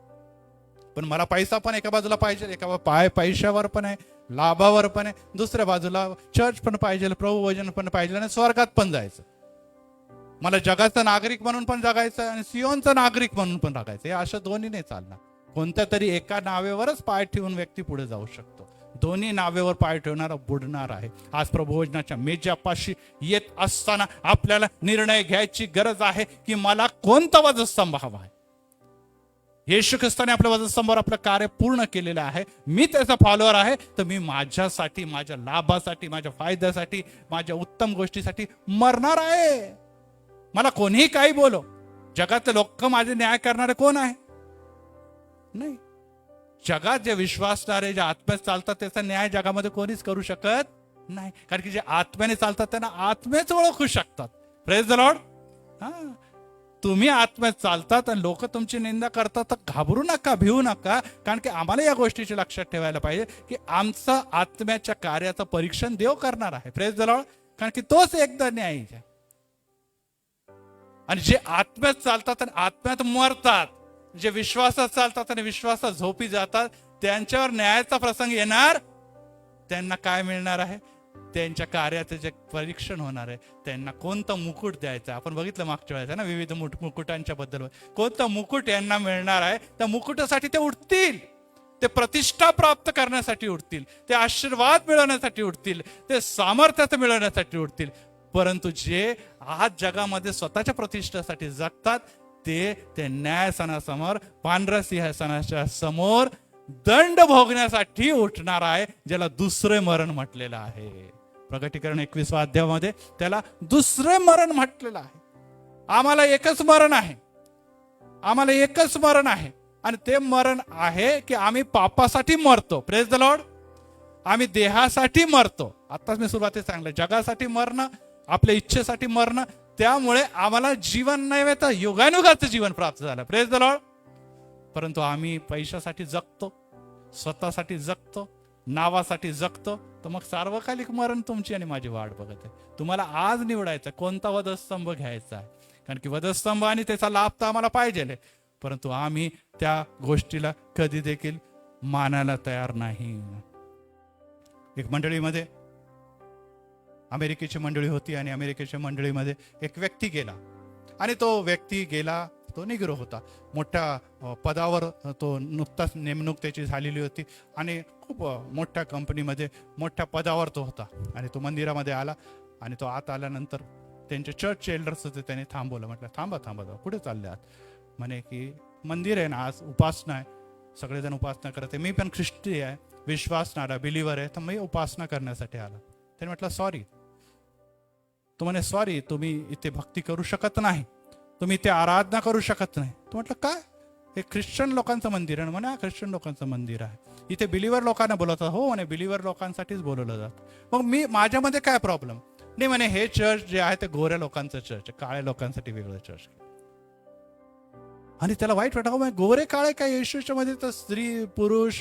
पण मला पैसा पण एका बाजूला पाहिजे, एका पैशावर पण आहे, लाभावर पण आहे, दुसऱ्या बाजूला चर्च पण पाहिजे, प्रभू वचन पण पाहिजे आणि स्वर्गात पण जायचं. मला जगाचा नागरिक म्हणून पण जगायचं आणि सियोनचा नागरिक म्हणून पण जगायचं. हे असं दोन्ही नाही चालणार. कोणत्या तरी एका नावेवरच पाय ठेवून व्यक्ती पुढे जाऊ शकतो, दोन्ही नावेवर पाय ठेवणारा बुडणार आहे. आज प्रभुवचनाच्या मेजापाशी येत असताना आपल्याला निर्णय घ्यायची गरज आहे की मला कोणता वधस्तंभ हवा आहे. येशू ख्रिस्ताने आपल्या वधस्तंभावर आपलं कार्य पूर्ण केलेलं आहे, मी त्याचा फॉलोअर आहे, तर मी माझ्यासाठी, माझ्या लाभासाठी, माझ्या फायद्यासाठी, माझ्या उत्तम गोष्टीसाठी मरणार आहे. मला कोणीही काही बोलो, जगातले लोक माझे न्याय करणारे कोण आहे? नाही. जगात जे विश्वासणारे, जे आत्म्यात चालतात, त्याचा न्याय जगामध्ये कोणीच करू शकत नाही. कारण की जे आत्म्याने चालतात त्यांना आत्मेच ओळखू शकतात. Praise the Lord. हा, तुम्ही आत्म्यात चालतात आणि लोक तुमची निंदा करतात तर घाबरू नका, भिवू नका. कारण की आम्हाला या गोष्टीची लक्षात ठेवायला पाहिजे की आमचं आत्म्याच्या कार्याचं परीक्षण देव करणार आहे. Praise the Lord. कारण की तोच एकदा न्यायी आहे. आणि जे आत्म्यात चालतात आणि आत्म्यात मरतात, जे विश्वासात चालतात आणि विश्वासात झोपी जातात, त्यांच्यावर न्यायाचा प्रसंग येणार. त्यांना काय मिळणार आहे? त्यांच्या कार्याचे जे परीक्षण होणार आहे, त्यांना कोणतं मुकुट द्यायचं. आपण बघितलं मागच्या वेळेस ना, विविध मुकुटांच्या बद्दल. कोणतं मुकुट यांना मिळणार आहे, त्या मुकुटासाठी ते उठतील, ते प्रतिष्ठा प्राप्त करण्यासाठी उठतील, ते आशीर्वाद मिळवण्यासाठी उठतील, ते सामर्थ्याचं मिळवण्यासाठी उठतील. परंतु जे आज जगामध्ये स्वतःच्या प्रतिष्ठेसाठी जगतात, ते न्यायसनासमोर, पांढऱ्या सिंहासनाच्या समोर दंड भोगण्यासाठी उठणार आहे, ज्याला दुसरे मरण म्हटलेलं आहे. प्रकटीकरण 21व्या अध्यायामध्ये त्याला दुसरे मरण म्हटलेलं आहे. आम्हाला एकच मरण आहे, आम्हाला एकच मरण आहे, आणि ते मरण आहे की आम्ही पापासाठी मरतो. Praise the Lord. आम्ही देहासाठी मरतो. आताच मी सुरुवातीला सांगितलं, जगासाठी मरणं, आपल्या इच्छेसाठी मरणं. त्यामुळे आम्हाला जीवन नाही तर युगानुगाचं जीवन प्राप्त झालं. Praise the Lord. परंतु आम्ही पैशासाठी जगतो, स्वतःसाठी जगतो, नावासाठी जगतो, तर मग सार्वकालिक मरण तुमची आणि माझी वाट बघत आहे. तुम्हाला आज निवडायचं कोणता वधस्तंभ घ्यायचा आहे. कारण की वधस्तंभ आणि त्याचा लाभ तर आम्हाला पाहिजे, परंतु आम्ही त्या गोष्टीला कधी देखील मानायला तयार नाही. एक मंडळीमध्ये, अमेरिकेची मंडळी होती आणि अमेरिकेच्या मंडळीमध्ये एक व्यक्ती गेला आणि तो व्यक्ती गेला, तो निग्रो होता, मोठ्या पदावर तो नुकताच नेमणूक त्याची झालेली होती आणि खूप मोठ्या कंपनीमध्ये मोठ्या पदावर तो होता. आणि तो मंदिरामध्ये आला आणि तो आत आल्यानंतर त्यांचे चर्च एल्डर्स होते, त्याने थांबवलं. म्हटलं थांबा थांबा, कुठे चालले आहात? म्हणे की मंदिर आहे ना, आज उपासना आहे, सगळेजण उपासना करत आहे, मी पण ख्रिस्ती आहे, विश्वासणारा बिलीवर आहे, तर मी उपासना करण्यासाठी आला. त्याने म्हटलं सॉरी. तो म्हणे सॉरी, तुम्ही इथे भक्ती करू शकत नाही, तुम्ही इथे आराधना करू शकत नाही. तो म्हटलं काय? हे ख्रिश्चन लोकांचं मंदिर आहे. म्हणे हा ख्रिश्चन लोकांचं मंदिर आहे, इथे बिलीवर लोकांना बोलवतात. हो म्हणे, बिलीवर लोकांसाठीच बोलवलं जातं. मग माझ्यामध्ये काय प्रॉब्लेम? नाही म्हणे, हे चर्च जे आहे ते गोऱ्या लोकांचं चर्च आहे, काळ्या लोकांसाठी वेगळं चर्च. आणि त्याला वाईट वाटावं, गोरे काळे काय, येशूच्या मध्ये तर स्त्री पुरुष,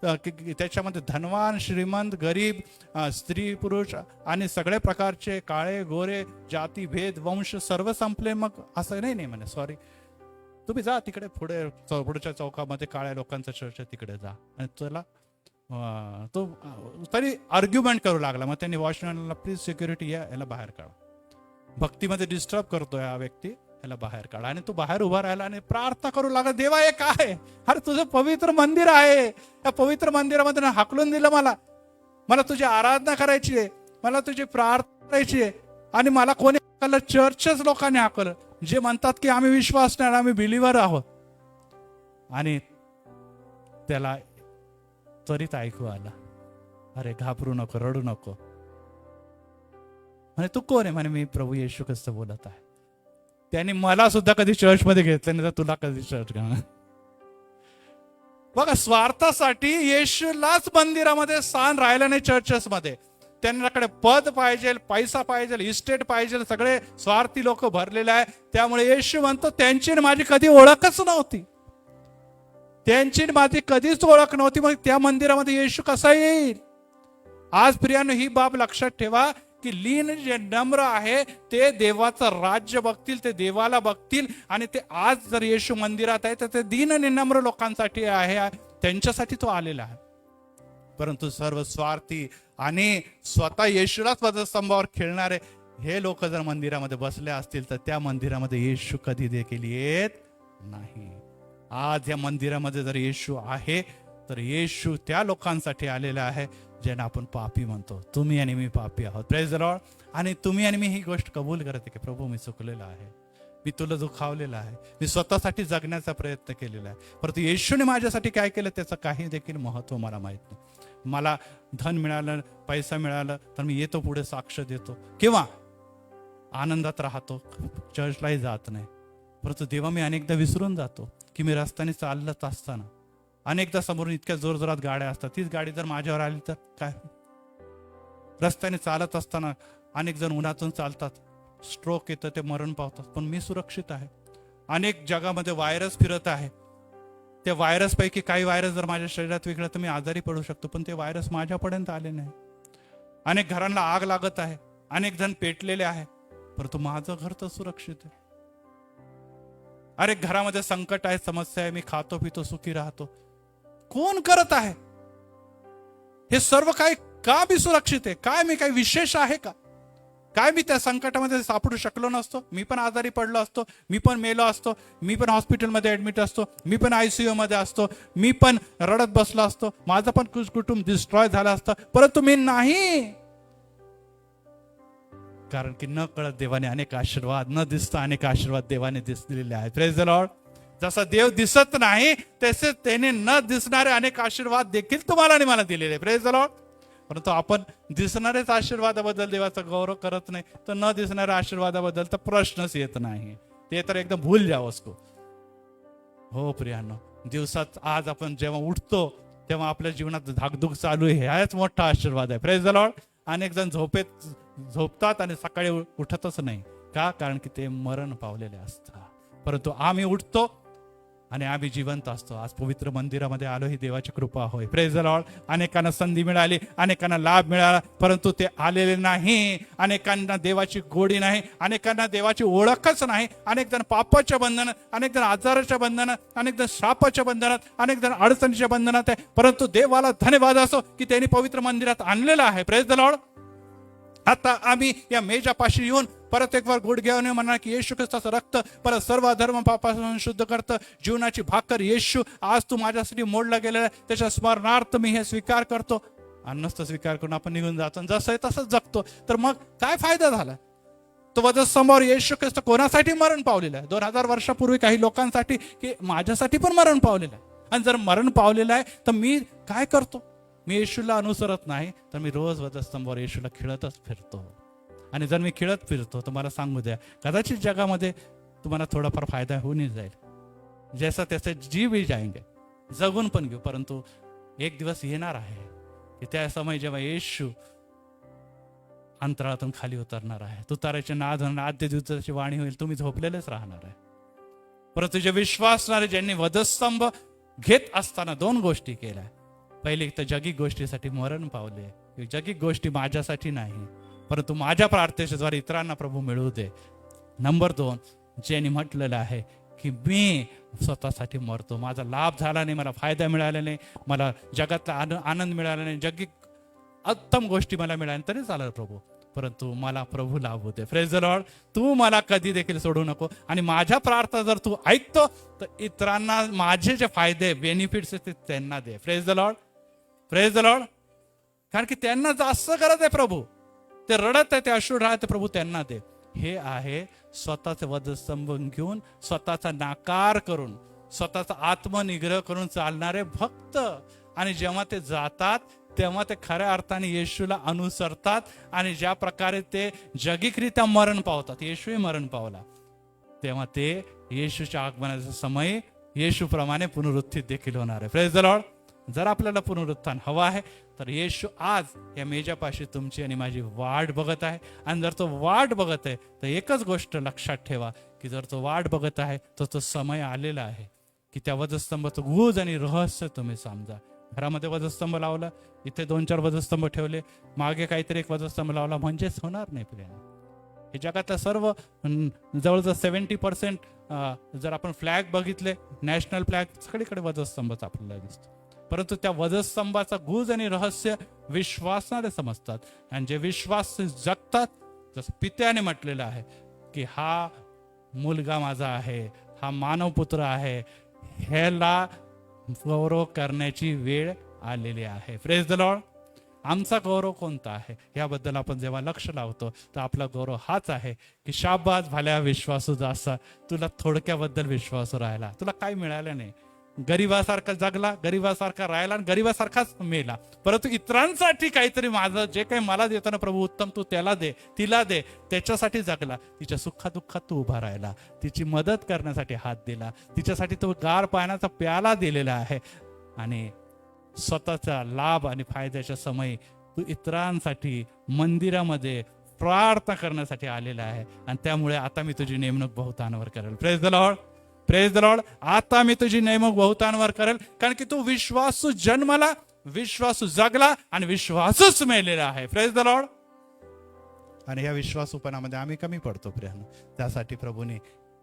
त्याच्यामध्ये धनवान श्रीमंत गरीब, स्त्री पुरुष आणि सगळे प्रकारचे काळे गोरे, जाती भेद वंश सर्व संपले. मग असं नाही म्हणे, सॉरी, तुम्ही जा तिकडे पुढच्या चौकामध्ये काळ्या लोकांचं चर्च आहे, तिकडे जा. आणि त्याला तो तरी आर्ग्युमेंट करू लागला. मग त्यांनी वॉचमॅनला प्लीज सिक्युरिटी याला बाहेर काढा, भक्तीमध्ये डिस्टर्ब करतोय हा व्यक्ती, याला बाहेर काढा. आणि तो बाहेर उभा राहिला आणि प्रार्थना करू लागला, देवा हे काय? अरे तुझं पवित्र मंदिर आहे, त्या पवित्र मंदिरामध्ये हाकलून दिलं मला तुझी आराधना करायची आहे, मला तुझी प्रार्थना करायची आहे, आणि मला कोणी हाकलं? चर्चच लोकांनी हाकलं, जे म्हणतात की आम्ही विश्वास नाही, आम्ही बिलीवर आहोत. आणि त्याला त्वरित ऐकू आला, अरे घाबरू नको, रडू नको. म्हणे तू कोण आहे? म्हणे मी प्रभू येशू ख्रिस्त बोलत आहे. त्याने मला सुद्धा कधी चर्चमध्ये घेतलं नाही, तर तुला कधी चर्च घेणार? बघा, स्वार्थासाठी येशूलाच मंदिरामध्ये स्थान राहिलं नाही. चर्चेसमध्ये त्यांच्याकडे पद पाहिजे, पैसा पाहिजे, इस्टेट पाहिजे, सगळे स्वार्थी लोक भरलेले आहे. त्यामुळे येशू म्हणतो त्यांची माझी कधी ओळखच नव्हती, त्यांची माझी कधीच ओळख नव्हती. मग त्या मंदिरामध्ये येशू कसा येईल? आज प्रियानो, ही बाब लक्षात ठेवा की लीन जे नम्र आहे ते देवाचं राज्य बघतील, ते देवाला बघतील. आणि ते आज जर येशू मंदिरात आहे तर ते दीन आणि नम्र लोकांसाठी आहे, त्यांच्यासाठी तो आलेला आहे. परंतु सर्व स्वार्थी आणि स्वतः येशूलाच वधस्तंभावर खेळणारे हे लोक जर मंदिरामध्ये बसले असतील तर त्या मंदिरामध्ये येशू कधी देखील येत नाही. आज या मंदिरामध्ये जर येशू आहे तर येशू त्या लोकांसाठी आलेला आहे ज्यांना आपण पापी म्हणतो. तुम्ही आणि मी पापी आहोत, प्रेज द लॉर्ड. आणि तुम्ही आणि मी ही गोष्ट कबूल करते की प्रभू मी चुकलेला आहे, मी तुला दुखावलेला आहे, मी स्वतःसाठी जगण्याचा प्रयत्न केलेला आहे, परंतु येशूने माझ्यासाठी काय केलं त्याचं काही देखील महत्व मला माहित नाही. मला धन मिळालं, पैसा मिळालं तर मी येतो पुढे साक्ष देतो किंवा आनंदात राहतो, चर्चलाही जात नाही. परंतु देवा मी अनेकदा विसरून जातो की मी रस्त्याने चालत असताना अनेकदा समोरून इतक्या जोरजोरात गाड्या असतात, तीच गाडी जर माझ्यावर आली तर काय? रस्त्याने चालत असताना अनेक जण उन्हातून चालतात, स्ट्रोक येतं, ते मरण पावतात, पण मी सुरक्षित आहे. अनेक जगामध्ये व्हायरस फिरत आहे, त्या व्हायरस पैकी काही व्हायरस जर माझ्या शरीरात विकला तर मी आजारी पडू शकतो, पण ते व्हायरस माझ्यापर्यंत आले नाही. अनेक घरांना आग लागत आहे, अनेक जण पेटलेले आहे, परंतु माझं घर तर सुरक्षित आहे. अनेक घरामध्ये संकट आहे, समस्या आहे, मी खातो पितो सुखी राहतो. कोण करत आहे हे सर्व? काय का मी सुरक्षित आहे? काय मी काही विशेष आहे का? काय मी त्या संकटामध्ये सापडू शकलो नसतो? मी पण आजारी पडलो असतो, मी पण मेलो असतो, मी पण हॉस्पिटलमध्ये ऍडमिट असतो, मी पण ICU मध्ये असतो, मी पण रडत बसलो असतो, माझं पण कुटुंब डिस्ट्रॉय झालं असतं, परंतु मी नाही. कारण की न कळत देवाने अनेक आशीर्वाद, न दिसता अनेक आशीर्वाद देवाने दिसलेले आहेत. Praise the Lord. जसा देव दिसत नाही तसे त्याने न दिसणारे अनेक आशीर्वाद देखील तुम्हाला आणि मला दिलेले. Praise the Lord. परंतु आपण दिसणाऱ्याच आशीर्वादाबद्दल देवाचा गौरव करत नाही, तर न दिसणाऱ्या आशीर्वादाबद्दल तर प्रश्नच येत नाही, ते तर एकदम भूल जाओ उसको. हो प्रियानो, दिवसात आज आपण जेव्हा उठतो तेव्हा आपल्या जीवनात धाकधूक चालू आहे, हाच मोठा आशीर्वाद आहे. Praise the Lord. अनेक जण झोपतात आणि सकाळी उठतच नाही का? कारण की ते मरण पावलेले असतात. परंतु आम्ही उठतो आणि आम्ही जिवंत असतो. आज पवित्र मंदिरामध्ये आलो, ही देवाची कृपा होय. Praise the Lord. अनेकांना संधी मिळाली, अनेकांना लाभ मिळाला, परंतु ते आलेले नाही. अनेकांना देवाची गोडी नाही, अनेकांना देवाची ओळखच नाही. अनेक जण पापाच्या बंधनात, अनेक जण आजाराच्या बंधनात, अनेक जण श्रापाच्या बंधनात, अनेक जण अडचणीच्या बंधनात आहे. परंतु देवाला धन्यवाद असो की त्यांनी पवित्र मंदिरात आणलेलं आहे. Praise the Lord. आता आम्ही या मेजापाशी येऊन परत एक वार गुडघ्याने म्हणा की येशू ख्रिस्ताचं रक्त परत सर्व धर्म पापापासून शुद्ध करतं. जीवनाची भाकर येशू आज तू माझ्यासाठी मोडला गेलेला आहे, त्याच्या स्मरणार्थ मी हे स्वीकार करतो. आणि नुसतं स्वीकार करून आपण निघून जातो, जसं आहे तसंच जगतो, तर मग काय फायदा झाला? तो वधस्तंभावर येशू ख्रिस्त कोणासाठी मरण पावलेला आहे? 2000 वर्षापूर्वी काही लोकांसाठी, की माझ्यासाठी पण मरण पावलेलं आहे. आणि जर मरण पावलेलं आहे तर मी काय करतो? मी येशूला अनुसरत नाही, तर मी रोज वधस्तंभावर येशूला खिळतच फिरतो. आणि जर मी खिळत फिरतो तर मला सांगू द्या, कदाचित जगामध्ये तुम्हाला थोडाफार फायदा होऊन जाईल. जैसा त्याचे जी भी जाएंगे, जगून पण घेऊ. परंतु एक दिवस येणार आहे की त्या समय जेव्हा येशू अंतराळातून खाली उतरणार आहे, तुताराचे नाद होणार, आद्य दिवसाची वाणी होईल, तुम्ही झोपलेलेच राहणार आहे. परंतु जे विश्वासणारे ज्यांनी वधस्तंभ घेत असताना 2 गोष्टी केल्या. पहिली तर जगिक गोष्टीसाठी मरण पावले. जगिक गोष्टी माझ्यासाठी नाही, परंतु माझ्या प्रार्थनेच्या द्वारे इतरांना प्रभू मिळवू दे. नंबर 2, ज्यांनी म्हटलेलं आहे की मी स्वतःसाठी मरतो, माझा लाभ झाला नाही, मला फायदा मिळाला नाही, मला जगातला आनंद मिळाला नाही, जगिक उत्तम गोष्टी मला मिळाल्या तरी चालेल प्रभू, परंतु मला प्रभू लाभ होते. Praise the Lord. तू मला कधी देखील सोडू नको. आणि माझ्या प्रार्थना जर तू ऐकतो तर इतरांना माझे जे फायदे बेनिफिट्स आहेत ते त्यांना दे. Praise the Lord. Praise the Lord. कारण की त्यांना जास्त गरज आहे प्रभू. ते रडत आहे, ते अश्रू राहते, प्रभू त्यांना दे. हे आहे स्वतःचे वधस्तंभ घेऊन, स्वतःचा नाकार करून, स्वतःचा आत्मनिग्रह करून चालणारे भक्त. आणि जेव्हा ते जातात तेव्हा ते खऱ्या अर्थाने येशूला अनुसरतात. आणि ज्या प्रकारे ते जगिकरित्या मरण पावतात, येशूही मरण पावला, तेव्हा ते येशूच्या आगमनाचा समय येशूप्रमाणे पुनरुत्थित देखील होणार आहे. Praise the Lord. जर आपल्याला पुनरुत्थान हवं आहे तर येशू आज या मेजापाशी तुमची आणि माझी वाट बघत आहे. आणि जर तो वाट बघत आहे तर एकच गोष्ट लक्षात ठेवा की जर तो वाट बघत आहे तर तो समय आलेला आहे की त्या वधस्तंभाचं गुज आणि रहस्य तुम्ही समजा. घरामध्ये वधस्तंभ लावला, इथे 2-4 वधस्तंभ ठेवले, मागे काहीतरी एक वधस्तंभ लावला, म्हणजेच होणार नाही प्रियाने. हे जगातल्या सर्व जवळजवळ 70% जर आपण फ्लॅग बघितले, नॅशनल फ्लॅग, सगळीकडे वधस्तंभच आपल्याला दिसतो. परंतु त्या वधस्तंभाचा गुज आणि रहस्य विश्वासणारे समजतात. आणि जे विश्वास जगतात, जसं पित्याने म्हटलेलं आहे की हा मुलगा माझा आहे, हा मानवपुत्र आहे, ह्याला गौरव करण्याची वेळ आलेली आहे. Praise the Lord. आमचा गौरव कोणता आहे याबद्दल आपण जेव्हा लक्ष लावतो तर आपला गौरव हाच आहे की शाबास भाल्या विश्वासू असा, तुला थोडक्याबद्दल विश्वासू राहिला, तुला काय मिळालं नाही, गरीबासारखा जगला, गरीबासारखा राहिला आणि गरीबासारखाच मेला. परंतु इतरांसाठी काहीतरी, माझं जे काही मला देतो ना प्रभू उत्तम, तू त्याला दे, तिला दे, त्याच्यासाठी जगला, तिच्या सुखादुःखात तू उभा राहिला, तिची मदत करण्यासाठी हात दिला, तिच्यासाठी तो गार पाण्याचा प्याला दिलेला आहे. आणि स्वतःचा लाभ आणि फायद्याच्या समयी तू इतरांसाठी मंदिरामध्ये प्रार्थना करण्यासाठी आलेला आहे. आणि त्यामुळे आता मी तुझी नेमणूक बहुतांवर करेल. Praise the Lord. Praise the Lord. आता मी तुझी नेमणूक बहुतांवर करेल, कारण की तू विश्वासू जन्मला, विश्वासू जगला आणि विश्वासूच मेलेला आहे. Praise the Lord. आणि या विश्वासूपणामध्ये आम्ही कमी पडतो प्रियानं. त्यासाठी प्रभूने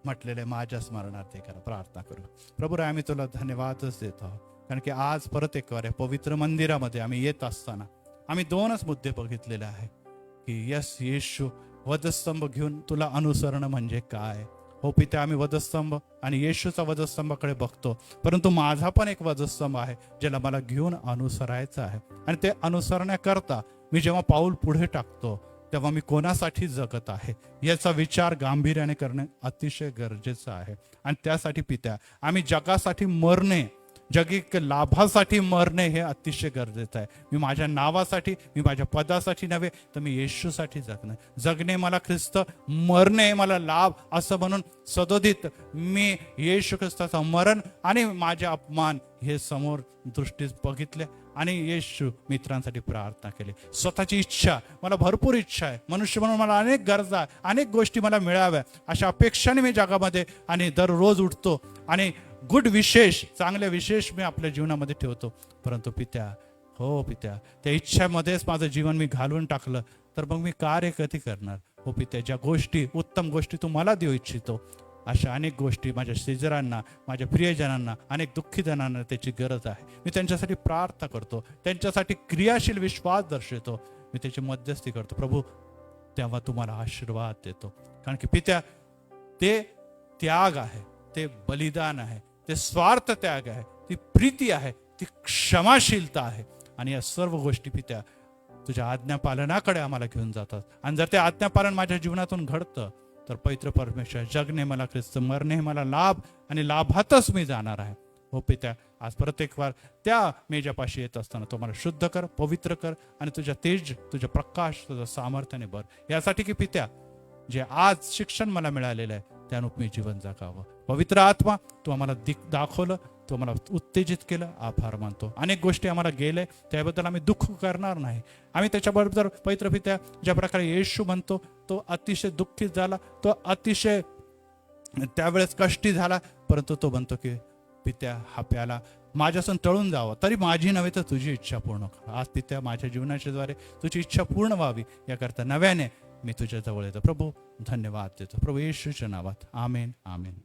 म्हटलेले माझ्या स्मरणार्थ करा, प्रार्थना करू. प्रभू रे, आम्ही तुला धन्यवादच देतो, कारण की आज परत एक वार पवित्र मंदिरामध्ये आम्ही येत असताना आम्ही 2च मुद्दे बघितलेले आहे की यस, येशू वधस्तंभ घेऊन तुला अनुसरण म्हणजे काय. हो पिते, आम्ही वधस्तंभ आणि येशूचा वधस्तंभाकडे बघतो, परंतु माझा पण एक वधस्तंभ आहे ज्याला मला घेऊन अनुसरायचं आहे. आणि ते अनुसरण्याकरता मी जेव्हा पाऊल पुढे टाकतो तेव्हा मी कोणासाठी जगत आहे याचा विचार गांभीर्याने करणे अतिशय गरजेचं आहे. आणि त्यासाठी पित्या, आम्ही जगासाठी मरणे, जगिक लाभासाठी मरणे हे अतिशय गरजेचं आहे. मी माझ्या नावासाठी, मी माझ्या पदासाठी नव्हे, तर मी येशूसाठी जगणे मला ख्रिस्त, मरणे मला लाभ, असं म्हणून सदोदित मी येशू ख्रिस्ताचा मरण आणि माझे अपमान हे समोर दृष्टीस बघितले आणि येशू मित्रांसाठी प्रार्थना केली. स्वतःची इच्छा, मला भरपूर इच्छा आहे, मनुष्य म्हणून मला अनेक गरजा, अनेक गोष्टी मला मिळाव्या, अशा अपेक्षाने मी जगामध्ये आणि दररोज उठतो आणि गुड विशेष, चांगले विशेष मी आपल्या जीवनामध्ये ठेवतो. परंतु पित्या, हो पित्या, त्या इच्छामध्येच माझं जीवन मी घालवून टाकलं तर मग मी कार्य कधी करणार? हो पित्या, ज्या गोष्टी, उत्तम गोष्टी तू मला देऊ इच्छितो, अशा अनेक गोष्टी माझ्या शेजाऱ्यांना, माझ्या प्रियजनांना, अनेक दुःखी जणांना त्याची गरज आहे. मी त्यांच्यासाठी प्रार्थना करतो, त्यांच्यासाठी क्रियाशील विश्वास दर्शवतो, मी त्याची मध्यस्थी करतो. प्रभू, तेव्हा तुम्हाला आशीर्वाद देतो. कारण की पित्या, ते त्याग आहे, ते बलिदान आहे, ते स्वार्थ त्याग आहे, ती प्रीती आहे, ती क्षमाशीलता आहे. आणि या सर्व गोष्टी पित्या तुझ्या आज्ञापालनाकडे आम्हाला घेऊन जातात. आणि जर ते आज्ञापालन माझ्या जीवनातून घडतं तर पवित्र परमेश्वर, जगणे मला ख्रिस्त, मरणे मला लाभ, आणि लाभातच मी जाणार आहे. हो पित्या, आज प्रत्येक वार त्या मेजापाशी येत असताना तो मला शुद्ध कर, पवित्र कर, आणि तुझ्या तेज, तुझ्या प्रकाश, तुझ्या सामर्थ्याने भर. यासाठी की पित्या, जे आज शिक्षण मला मिळालेलं आहे त्यानुसार मी जीवन जगावं. पवित्र आत्मा, तू आम्हाला दाखवलं, तू आम्हाला उत्तेजित केलं, आभार मानतो. अनेक गोष्टी आम्हाला गेले, त्याबद्दल आम्ही दुःख करणार नाही. आम्ही त्याच्याबरोबर पवित्र पित्या, ज्या प्रकारे येशू म्हणतो, तो अतिशय दुःखित झाला, तो अतिशय त्यावेळेस कष्टी झाला, परंतु तो म्हणतो की पित्या, हा प्याला माझ्यासून टळून जावं, तरी माझी नव्हे तर तुझी इच्छा पूर्ण कर. आज पित्या, माझ्या जीवनाच्या द्वारे तुझी इच्छा पूर्ण व्हावी याकरता नव्याने मी तुझ्या जवळ येतो. प्रभू, धन्यवाद देतो. प्रभू येशूच्या नावात, आमेन, आमेन.